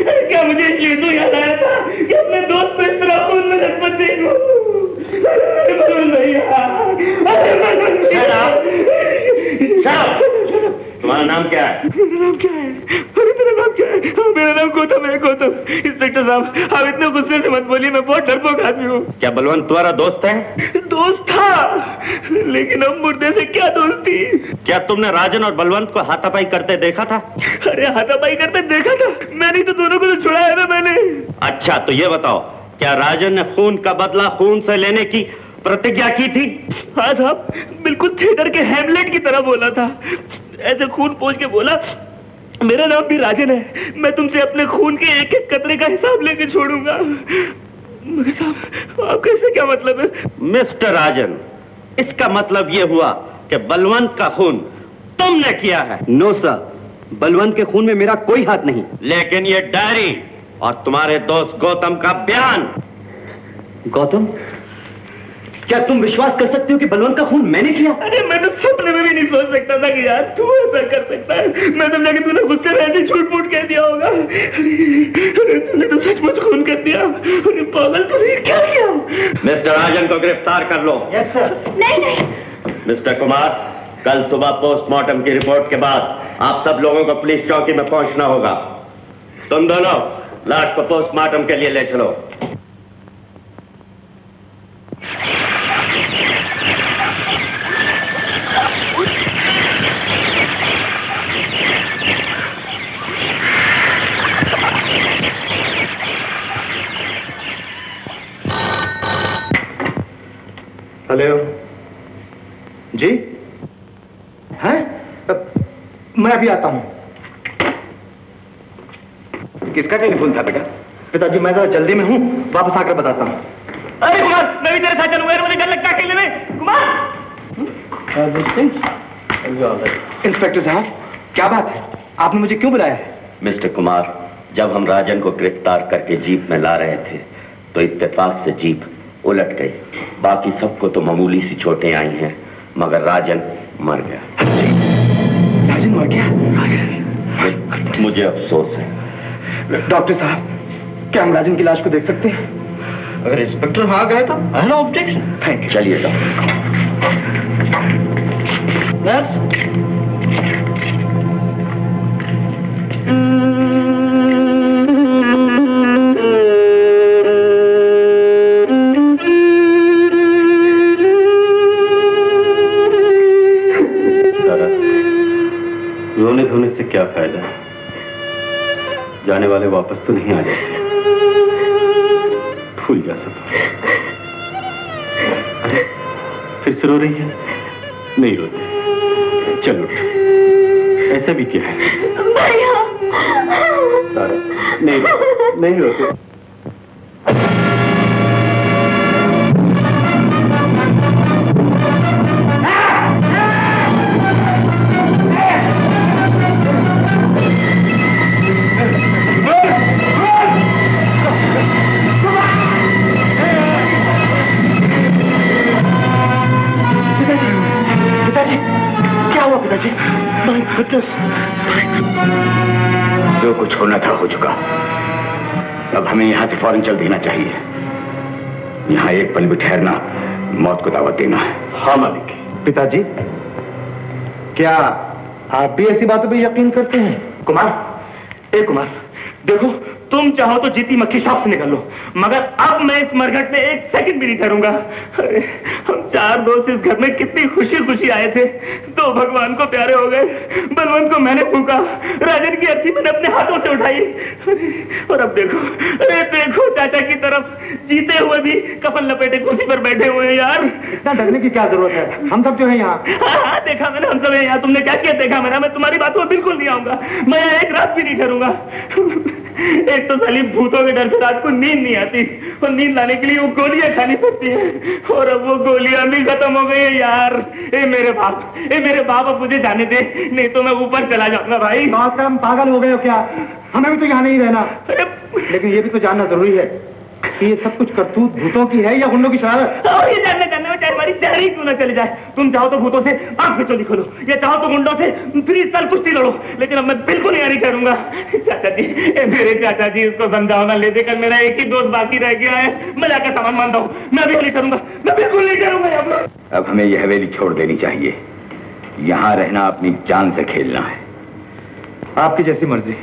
अरे क्या मुझे ये तो याद आया था कि अपने दोस्त को इस तरह खून में लटपट देखो। अरे बलवंत भैया, अरे बलवंत भैया। तुम्हारा नाम क्या है? मेरा नाम क्या है? अरे तेरा नाम क्या है? मेरा नाम गौतम है। गौतम। इंस्पेक्टर साहब, आप इतने गुस्से से मत बोलिए, मैं बहुत डरपोक आदमी हूँ। क्या बलवंत तुम्हारा दोस्त है? दोस्त था, लेकिन अब मुर्दे से क्या दोस्ती। क्या तुमने राजन और बलवंत को हाथापाई करते देखा था? अरे हाथापाई करते देखा था? मैंने तो दोनों को तो छुड़ाया था मैंने। अच्छा, तो ये बताओ, क्या राजन ने खून का बदला खून से लेने की प्रतिज्ञा की थी? हाँ साहब, बिल्कुल थिएटर के हैमलेट की तरह बोला था। ऐसे खून पोंछ के बोला, मेरा नाम भी राजन है, मैं तुमसे अपने खून के एक एक कतरे का हिसाब लेके छोड़ूंगा। मगर साहब, आपका इससे क्या मतलब है? मिस्टर राजन, इसका मतलब ये हुआ कि बलवंत का खून तुमने किया है। नो सर, बलवंत के खून में मेरा कोई हाथ नहीं। लेकिन ये डायरी और तुम्हारे दोस्त गौतम का बयान। गौतम, क्या तुम विश्वास कर सकते हो कि बलवंत का खून मैंने किया? अरे मैं तो सपने में भी नहीं सोच सकता था कि यार तू ऐसा कर सकता है। मैं तो लगे तूने गुस्से में ऐसे झूठ मूठ कह दिया होगा। अरे तूने तो सचमुच खून कर दिया। अरे पागल, तूने क्या किया? मिस्टर राजन को गिरफ्तार कर लो। Yes sir. नहीं। मिस्टर कुमार, कल सुबह पोस्टमार्टम की रिपोर्ट के बाद आप सब लोगों को पुलिस चौकी में पहुंचना होगा। तुम दोनों लाश को पोस्टमार्टम के लिए ले चलो। हेलो जी, हैं? मैं अभी आता हूं। किसका टेलीफोन था बेटा? पिताजी, मैं जरा जल्दी में हूं, वापस आकर बताता हूं। अरे कुमार, मैं भी तेरे साथ चलूंगा। मुझे डर लगता है अकेले में। कुमार। इंस्पेक्टर साहब, क्या बात है? आपने मुझे क्यों बुलाया है? मिस्टर कुमार, जब हम राजन को गिरफ्तार करके जीप में ला रहे थे तो इत्तेफाक से जीप उलट गई। बाकी सबको तो मामूली सी चोटें आई हैं, मगर राजन मर गया। राजन मर गया? मुझे अफसोस है। डॉक्टर साहब, क्या हम राजन की लाश को देख सकते हैं? अगर इंस्पेक्टर वहां गए तो नो ऑब्जेक्शन। Thank you. चलिए डॉक्टर। रोने धोने से क्या फायदा? जाने वाले वापस तो नहीं आ जाते। भूल जा सब। अरे फिर से रो रही है? नहीं रोते, चलो ऐसा भी क्या है? नहीं रोते। जो कुछ होना था हो चुका। अब हमें यहां से फौरन चल देना चाहिए। यहां एक पल भी ठहरना मौत को दावत देना है। हाँ मालिक। पिताजी, क्या आप भी ऐसी बातों पर यकीन करते हैं? कुमार, कुमार, देखो तुम चाहो तो जीती मक्खी शौक से निकल लो, मगर अब मैं इस मरघट में एक सेकंड भी नहीं ठहरूंगा। अरे हम 4 दोस्त इस घर में कितनी खुशी खुशी आए थे, 2 भगवान को प्यारे हो गए। बलवंत को मैंने फूका, राजन की अर्थी मैंने अपने हाथों से उठाई, और अब देखो, अरे देखो चाचा की तरफ जीते हुए भी कफन लपेटे कुर्सी पर बैठे हुए हैं। यार इतना डरने की क्या जरूरत है? हम सब जो है यहाँ। हाँ देखा मैंने, हम सब है यहाँ। तुमने क्या किया देखा मैंने। मैं तुम्हारी बातों में बिल्कुल नहीं आऊंगा। मैं यहाँ एक रात भी नहीं ठहरूंगा। एक तो साली भूतों के डर से रात को नींद नहीं आती, और नींद लाने के लिए वो गोलियां खानी पड़ती है, और अब वो गोलियां भी खत्म हो गई है। यार मेरे बाप अब मुझे जाने दे, नहीं तो मैं ऊपर चला जाऊंगा। भाई हम पागल हो गए हो क्या? हमें भी तो यहाँ नहीं रहना। लेकिन ये भी तो जानना जरूरी है कि ये सब कुछ करतूत भूतों की है या गुंडों की शरारत? और ये जानना में चाहे हमारी जान ही क्यों ना चली जाए। तुम चाहो तो भूतों से आंख में चोली खोलो, या चाहो तो गुंडों से 30 साल कुश्ती लड़ो, लेकिन अब मैं बिल्कुल नहीं करूंगा। चाचा जी, मेरे चाचा जी, इसको समझाओ ना। ले देकर मेरा एक ही दोस्त बाकी रह गया है, मैं जाकर सामान मानता हूँ। मैं अभी नहीं करूंगा, मैं बिल्कुल नहीं करूंगा। अब हमें यह हवेली छोड़ देनी चाहिए। यहाँ रहना अपनी जान से खेलना है। आपकी जैसी मर्जी,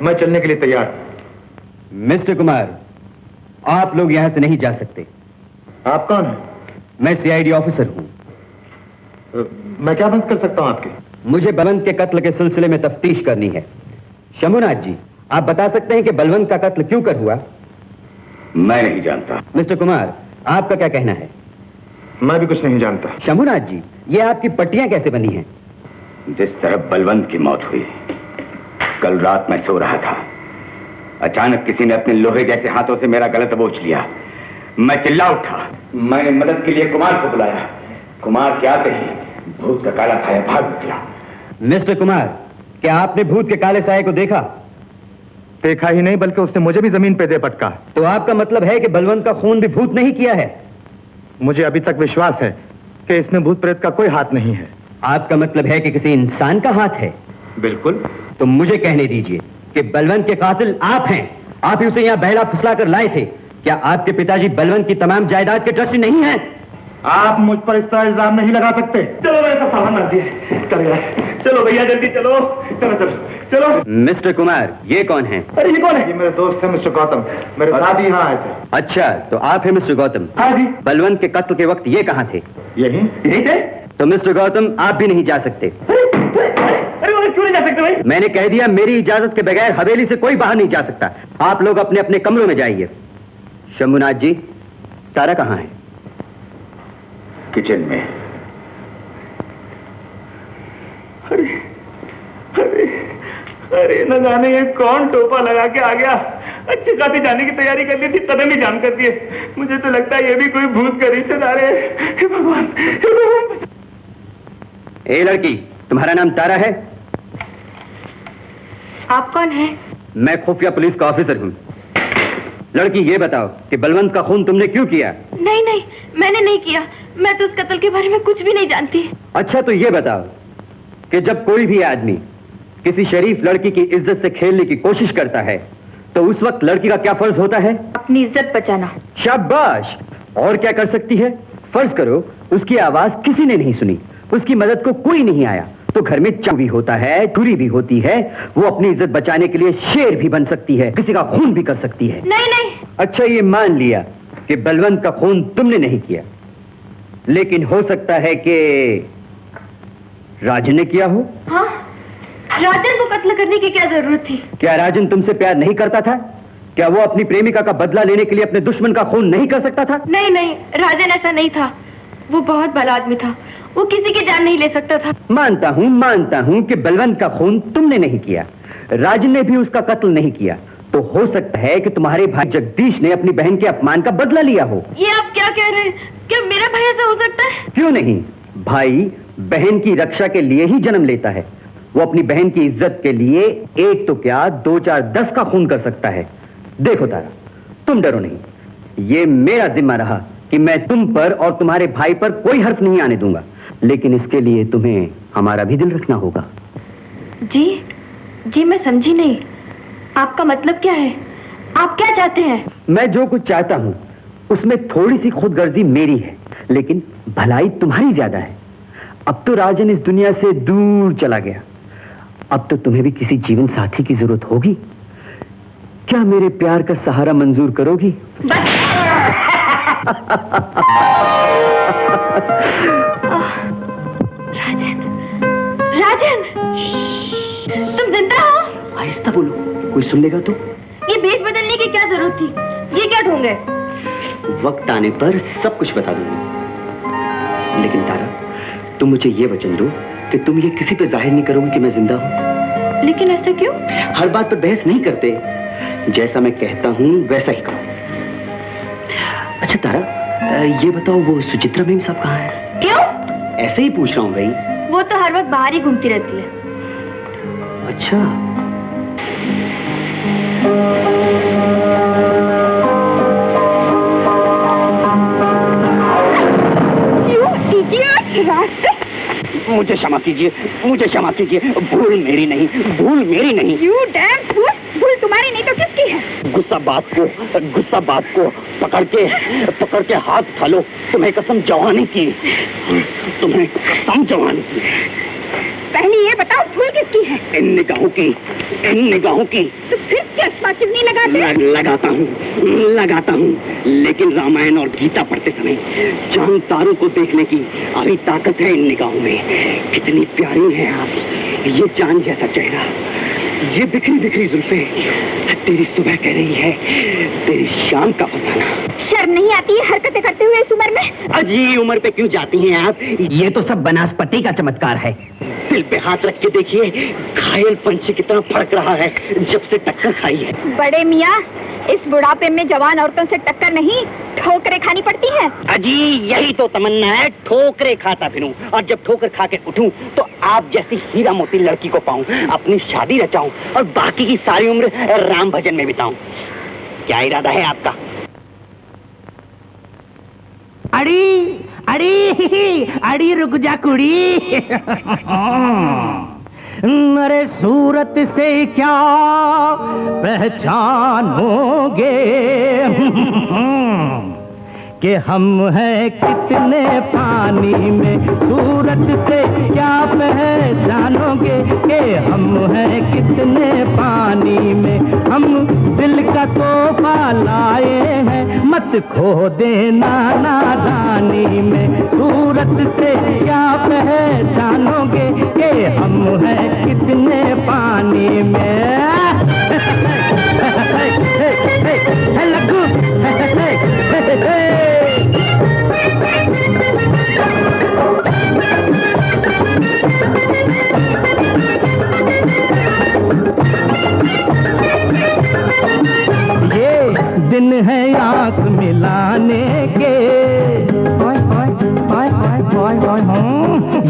मैं चलने के लिए तैयार। मिस्टर कुमार, आप लोग यहां से नहीं जा सकते। आप कौन हैं? मैं सीआईडी ऑफिसर हूं। मैं क्या मदद कर सकता हूं आपकी? मुझे बलवंत के कत्ल के सिलसिले में तफ्तीश करनी है। शंभुनाथ जी, आप बता सकते हैं कि बलवंत का कत्ल क्यों कर हुआ? मैं नहीं जानता। मिस्टर कुमार, आपका क्या कहना है? मैं भी कुछ नहीं जानता। शंभुनाथ जी, ये आपकी पट्टियां कैसे बनी हैं? जिस तरह बलवंत की मौत हुई, कल रात मैं सो रहा था, अचानक किसी ने अपने लोहे जैसे हाथों से मेरा गला दबोच लिया। मैं चिल्ला उठा। मैंने मदद के लिए कुमार को बुलाया। कुमार के आते ही भूत का काला साया भाग निकला। मिस्टर कुमार, क्या आपने भूत के काले साये को देखा? देखा ही नहीं, बल्कि उसने मुझे भी जमीन पे दे पटका। तो आपका मतलब है कि बलवंत का खून भी भूत नहीं किया है? मुझे अभी तक विश्वास है कि इसमें भूत प्रेत का कोई हाथ नहीं है। आपका मतलब है कि किसी इंसान का हाथ है? बिल्कुल। तो मुझे कहने दीजिए कि बलवंत के कातिल आप हैं। आप ही उसे यहाँ बहला फुसला कर लाए थे। क्या आपके पिताजी बलवंत की तमाम जायदाद के ट्रस्टी नहीं हैं? आप मुझ पर इस तरह इल्जाम नहीं लगा सकते। चलो मैंने सब सामान रख दिया। चलो यार, चलो भैया जल्दी चलो, चलो चलो चलो। मिस्टर कुमार, ये कौन है? अरे ये कौन है? ये मेरे दोस्त है मिस्टर गौतम, मेरे साथ ही यहाँ आए थे। अच्छा, तो आप हैं मिस्टर गौतम। हाँ जी। बलवंत के कत्ल के वक्त ये कहाँ थे? यही थे। तो मिस्टर गौतम, आप भी नहीं जा सकते। अरे क्यों नहीं जा सकते भाई? मैंने कह दिया, मेरी इजाजत के बगैर हवेली से कोई बाहर नहीं जा सकता। आप लोग अपने अपने कमरों में जाइए। शंभुनाथ जी, तारा कहाँ है? किचन में। अरे अरे अरे न जाने ये कौन टोपा लगा के आ गया। अच्छी खासी जाने की तैयारी कर ली थी, कदम ही जाम कर दिए। मुझे तो लगता है ये भी कोई भूत का रिश्तेदार है। हे भगवान, हे भगवान। ए लड़की, तुम्हारा नाम तारा है? आप कौन हैं? मैं खुफिया पुलिस का ऑफिसर हूँ। लड़की, ये बताओ कि बलवंत का खून तुमने क्यों किया? नहीं नहीं, मैंने नहीं किया। मैं तो उस कत्ल के बारे में कुछ भी नहीं जानती। अच्छा, तो ये बताओ कि जब कोई भी आदमी किसी शरीफ लड़की की इज्जत से खेलने की कोशिश करता है, तो उस वक्त लड़की का क्या फर्ज होता है? अपनी इज्जत बचाना। शाबाश! और क्या कर सकती है? फर्ज करो उसकी आवाज किसी ने नहीं सुनी, उसकी मदद को कोई नहीं आया, तो घर में चाव भी होता है, छुरी भी होती है। वो अपनी इज्जत बचाने के लिए शेर भी बन सकती है, किसी का खून भी कर सकती है। नहीं नहीं। अच्छा, ये मान लिया कि बलवंत का खून तुमने नहीं किया, लेकिन हो सकता है कि राजन ने किया हो। हाँ? राजन को कत्ल करने की क्या जरूरत थी? क्या राजन तुमसे प्यार नहीं करता था? क्या वो अपनी प्रेमिका का बदला लेने के लिए अपने दुश्मन का खून नहीं कर सकता था? नहीं नहीं, राजन ऐसा नहीं था। वो बहुत भला आदमी था, वो किसी की जान नहीं ले सकता था। मानता हूँ कि बलवंत का खून तुमने नहीं किया, राजन ने भी उसका कत्ल नहीं किया। तो हो सकता है कि तुम्हारे भाई जगदीश ने अपनी बहन के अपमान का बदला लिया हो। ये आप क्या कह रहे हैं? क्या मेरा भाई ऐसा हो सकता है? क्यों नहीं? भाई बहन की रक्षा के लिए ही जन्म लेता है। वो अपनी बहन की इज्जत के लिए एक तो क्या 2, 4, 10 का खून कर सकता है। देखो तारा, तुम डरो नहीं। ये मेरा जिम्मा रहा कि मैं तुम पर और तुम्हारे भाई पर कोई हर्फ नहीं आने दूंगा, लेकिन इसके लिए तुम्हें हमारा भी दिल रखना होगा। जी मैं समझी नहीं, आपका मतलब क्या है? आप क्या चाहते हैं? मैं जो कुछ चाहता हूं उसमें थोड़ी सी खुदगर्जी मेरी है, लेकिन भलाई तुम्हारी ज्यादा है। अब तो राजन इस दुनिया से दूर चला गया, अब तो तुम्हें भी किसी जीवन साथी की जरूरत होगी। क्या मेरे प्यार का सहारा मंजूर करोगी? राजन, राजन, तुम जिंदा हो? आहिस्ता बोलो, कोई सुन लेगा तो। ये भेष बदलने की क्या जरूरत थी? ये क्या ढोंग है? वक्त आने पर सब कुछ बता दूंगा, लेकिन तारा तुम मुझे ये वचन दो कि तुम ये किसी पे जाहिर नहीं करोगे कि मैं जिंदा हूं। लेकिन ऐसा क्यों? हर बात पर बहस नहीं करते, जैसा मैं कहता हूं वैसा ही करो। अच्छा तारा, ये बताओ वो सुचित्रा मेम साहब कहाँ है? क्यों? ऐसे ही पूछ रहा हूँ भाई। वो तो हर वक्त बाहर ही घूमती रहती है। अच्छा, मुझे क्षमा कीजिए, मुझे क्षमा कीजिए, भूल मेरी नहीं, भूल मेरी नहीं। You damn fool! भूल तुम्हारी नहीं तो किसकी है? गुस्सा बात को पकड़ के हाथ उठा लो। तुम्हें कसम जवानी की, तुम्हें कसम जवानी की। पहले ये बताओ भूल किसकी है? इन निगाहों की। तो फिर चश्मा क्यों नहीं लगाते? लगाता हूँ, लेकिन रामायण और गीता पढ़ते समय चांद तारों को देखने की अभी ताकत है इन निगाहों में। कितनी प्यारी है आप, ये चांद जैसा चेहरा, ये बिखरी बिखरी जुल्फे, तेरी सुबह कह रही है तेरी शाम का फसाना। शर्म नहीं आती है हरकतें करते हुए इस उम्र में? अजी उम्र पे क्यों जाती हैं आप? ये तो सब बनास्पति का चमत्कार है। दिल पे हाथ रख के देखिए, घायल पंछी कितना फड़क रहा है जब से टक्कर खाई है। बड़े मियाँ, इस बुढ़ापे में जवान औरतों से टक्कर नहीं, ठोकरें खानी पड़ती है। अजी यही तो तमन्ना है, ठोकरें खाता फिरूं, और जब ठोकर खा के उठूं तो आप जैसी हीरा मोती लड़की को पाऊं, अपनी शादी रचाऊं और बाकी की सारी उम्र राम भजन में बिताऊं। क्या इरादा है आपका? अड़ी रुक जा कुड़ी। अरे सूरत से क्या पहचानोगे कि हम हैं कितने पानी में? सूरत से क्या पहचानोगे कि हम हैं कितने पानी में? हम दिल का तोहफा लाए हैं, मत खो देना नादानी में। सूरत से क्या पहचानोगे कि हम हैं कितने पानी में? लग्गू दिन है आंख मिलाने के,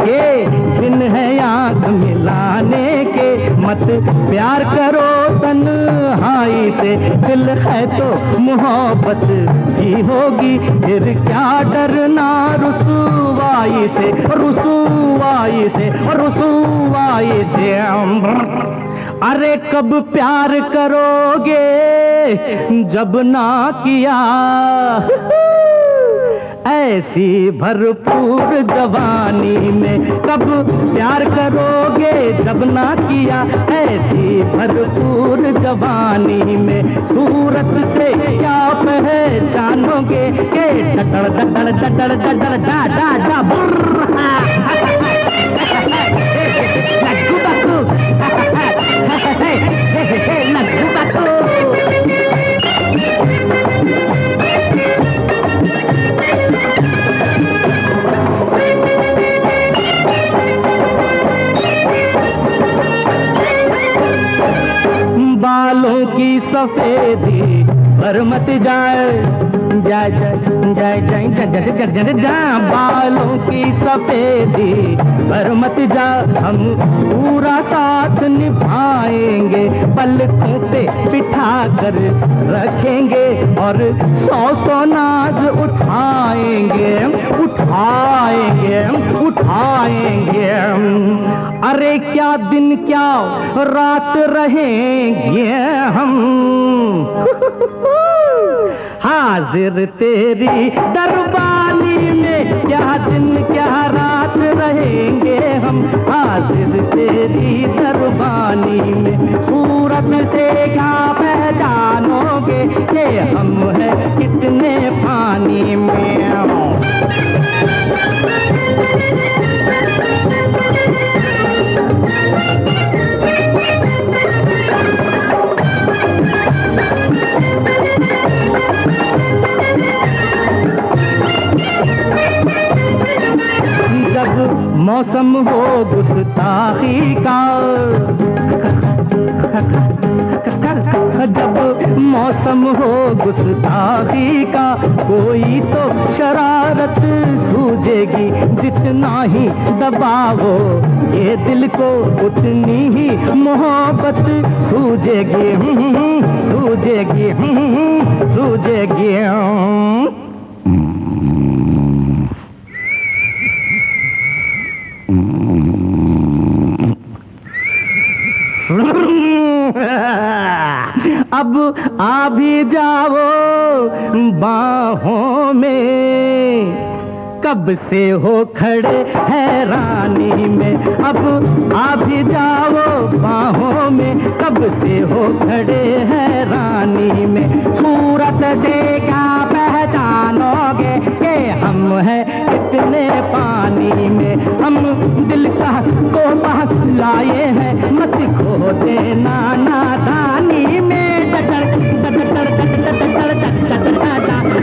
ये दिन है आंख मिलाने के, मत प्यार करो तन्हाई से, दिल है तो मोहब्बत भी होगी, फिर क्या डरना रुसवाई से, रुसवाई से, रुसवाई से। अरे कब प्यार करोगे जब ना किया, ऐसी भरपूर जवानी में? कब प्यार करोगे जब ना किया, ऐसी भरपूर जवानी में? सूरत से क्या पहचानोगे के डडड़ डडड़ डडड़ डडड़ डा डा डा बुर्र लड्डू बक्कू सफेदी पर मत जाए, जय जय जय जय जय जय जय जय, बालों की सफेदी पर मत जा, हम पूरा साथ निभाएंगे, पलकों पे बिठा कर रखेंगे और 100 नाज उठाएंगे उठाएंगे उठाएंगे। अरे क्या दिन क्या रात रहेंगे हम, हाजिर तेरी दरबानी में, क्या दिन क्या रात रहेंगे हम, हाजिर तेरी दरबानी में। सूरत से क्या पहचानोगे कि हम हैं कितने पानी में। जब मौसम हो गुस्ताखी का, जब मौसम हो गुस्ताखी का, कोई तो शरारत सूझेगी, जितना ही दबावो ये दिल को उतनी ही मोहब्बत सूझेगी सूझेगी सूझेगी। अब आ भी जाओ बाहों में, कब से हो खड़े हैरानी में, अब आ भी जाओ बाहों में, कब से हो खड़े हैरानी में। सूरत देखा पहचानोगे कि हम हैं कितने पानी में, हम दिल का कोपा लाए हैं, मत खो देना नादानी में। टटर टटर टटर टटर टटर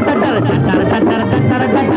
टटर टटर टटर टटर।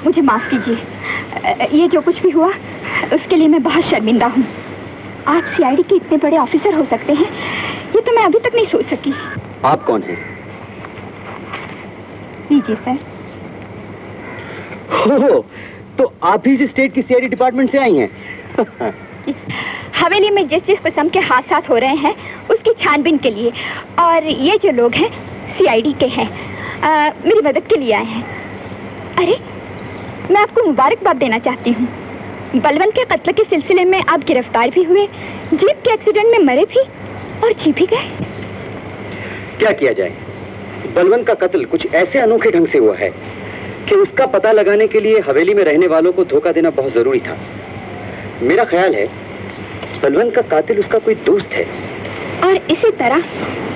मुझे माफ कीजिए, ये जो कुछ भी हुआ उसके लिए मैं बहुत शर्मिंदा हूँ। आप सीआईडी के इतने बड़े ऑफिसर हो सकते हैं, ये तो मैं अभी तक नहीं सोच सकी। आप कौन हैं? लीजिए सर। हो, तो आप ही इस स्टेट की सीआईडी डिपार्टमेंट से आई हैं? हवेली में जिस जिस किस्म के हादसात हो रहे हैं उसकी छानबीन के लिए, और ये जो लोग हैं सीआईडी के हैं, मेरी मदद के लिए आए हैं। अरे मैं आपको मुबारकबाद देना चाहती हूँ। बलवंत के कत्ल के सिलसिले में आप गिरफ्तार भी हुए, जीप के एक्सीडेंट में मरे भी और जी भी गए। क्या किया जाए, बलवंत का कत्ल कुछ ऐसे अनोखे ढंग से हुआ है कि उसका पता लगाने के लिए हवेली में रहने वालों को धोखा देना बहुत जरूरी था। मेरा ख्याल है बलवंत का कातिल उसका कोई दोस्त है। और इसी तरह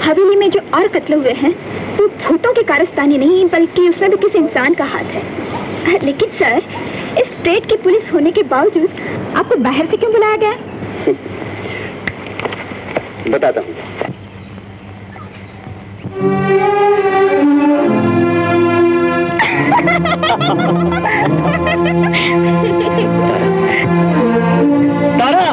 हवेली में जो और कत्ल हुए हैं वो भूतों की कारस्तानी नहीं, बल्कि उसमें भी किसी इंसान का हाथ है। लेकिन सर, इस स्टेट की पुलिस होने के बावजूद आपको बाहर से क्यों बुलाया गया? बताता हूँ। तारा,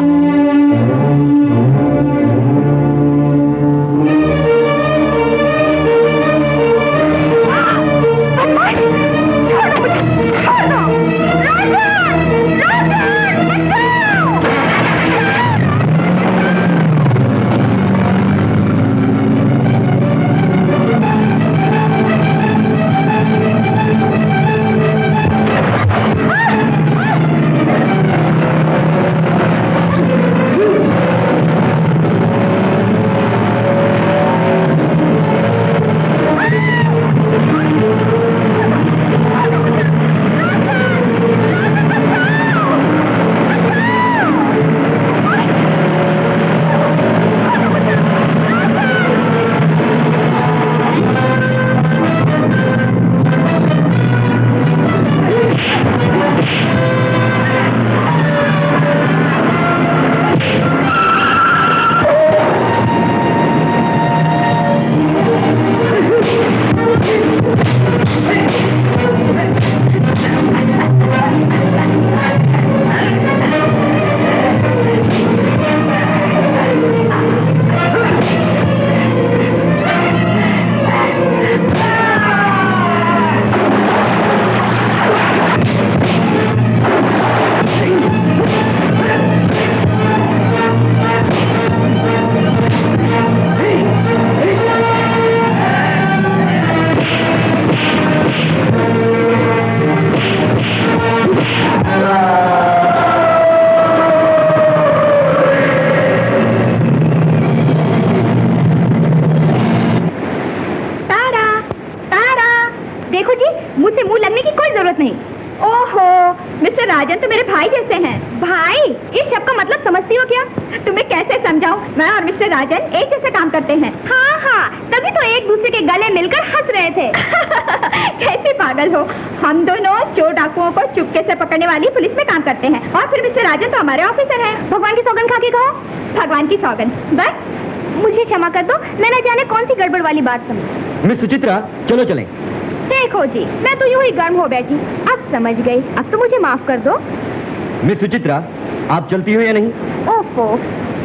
राजन तो मेरे भाई जैसे हैं। भाई? इस शब्द का मतलब समझती हो क्या? तुम्हें कैसे समझाऊं? मैं और मिस्टर राजन एक जैसे काम करते हैं। हाँ हाँ, तभी तो एक दूसरे के गले मिलकर हंस रहे थे। कैसे पागल हो? हम दोनों चोर डाकुओं को चुपके से पकड़ने वाली पुलिस में काम करते हैं, और फिर मिस्टर राजन तो हमारे ऑफिसर हैं। भगवान की सौगंध खा के कहो। भगवान की सौगंध। बस मुझे क्षमा कर दो, मैं न जाने कौन सी गड़बड़ वाली बात समझ। मिस सुचित्रा, चलो चलें। देखो जी, मैं तो यूं ही गर्म हो बैठी, अब समझ गई। अब तो मुझे माफ कर दो। मिस सुचित्रा, आप चलती हो या नहीं? ओफो,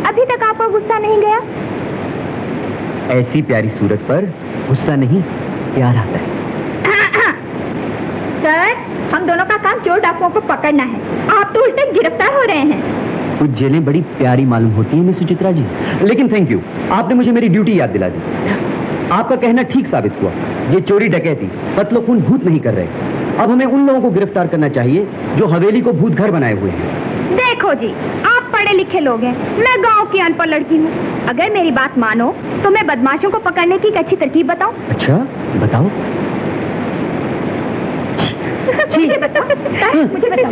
अभी तक आपका गुस्सा नहीं गया? ऐसी प्यारी सूरत पर गुस्सा नहीं, प्यार आता है। सर, हम दोनों का काम चोर डाकुओं को पकड़ना है, आप तो उल्टे गिरफ्तार हो रहे हैं। कुछ जेलें बड़ी प्यारी मालूम होती हैं मिस सुचित्रा जी, लेकिन थैंक यू, आपने मुझे मेरी ड्यूटी याद दिला दी। आपका कहना ठीक साबित हुआ, ये चोरी डकैती कत्लो खून भूत नहीं कर रहे। अब हमें उन लोगों को गिरफ्तार करना चाहिए जो हवेली को भूत घर बनाए हुए हैं। देखो जी, आप पढ़े लिखे लोग हैं, मैं गांव की अनपढ़ लड़की हूँ। अगर मेरी बात मानो तो मैं बदमाशों को पकड़ने की एक अच्छी तरकीब बताऊं। अच्छा, बताओ। मुझे बताओ, मुझे बताओ।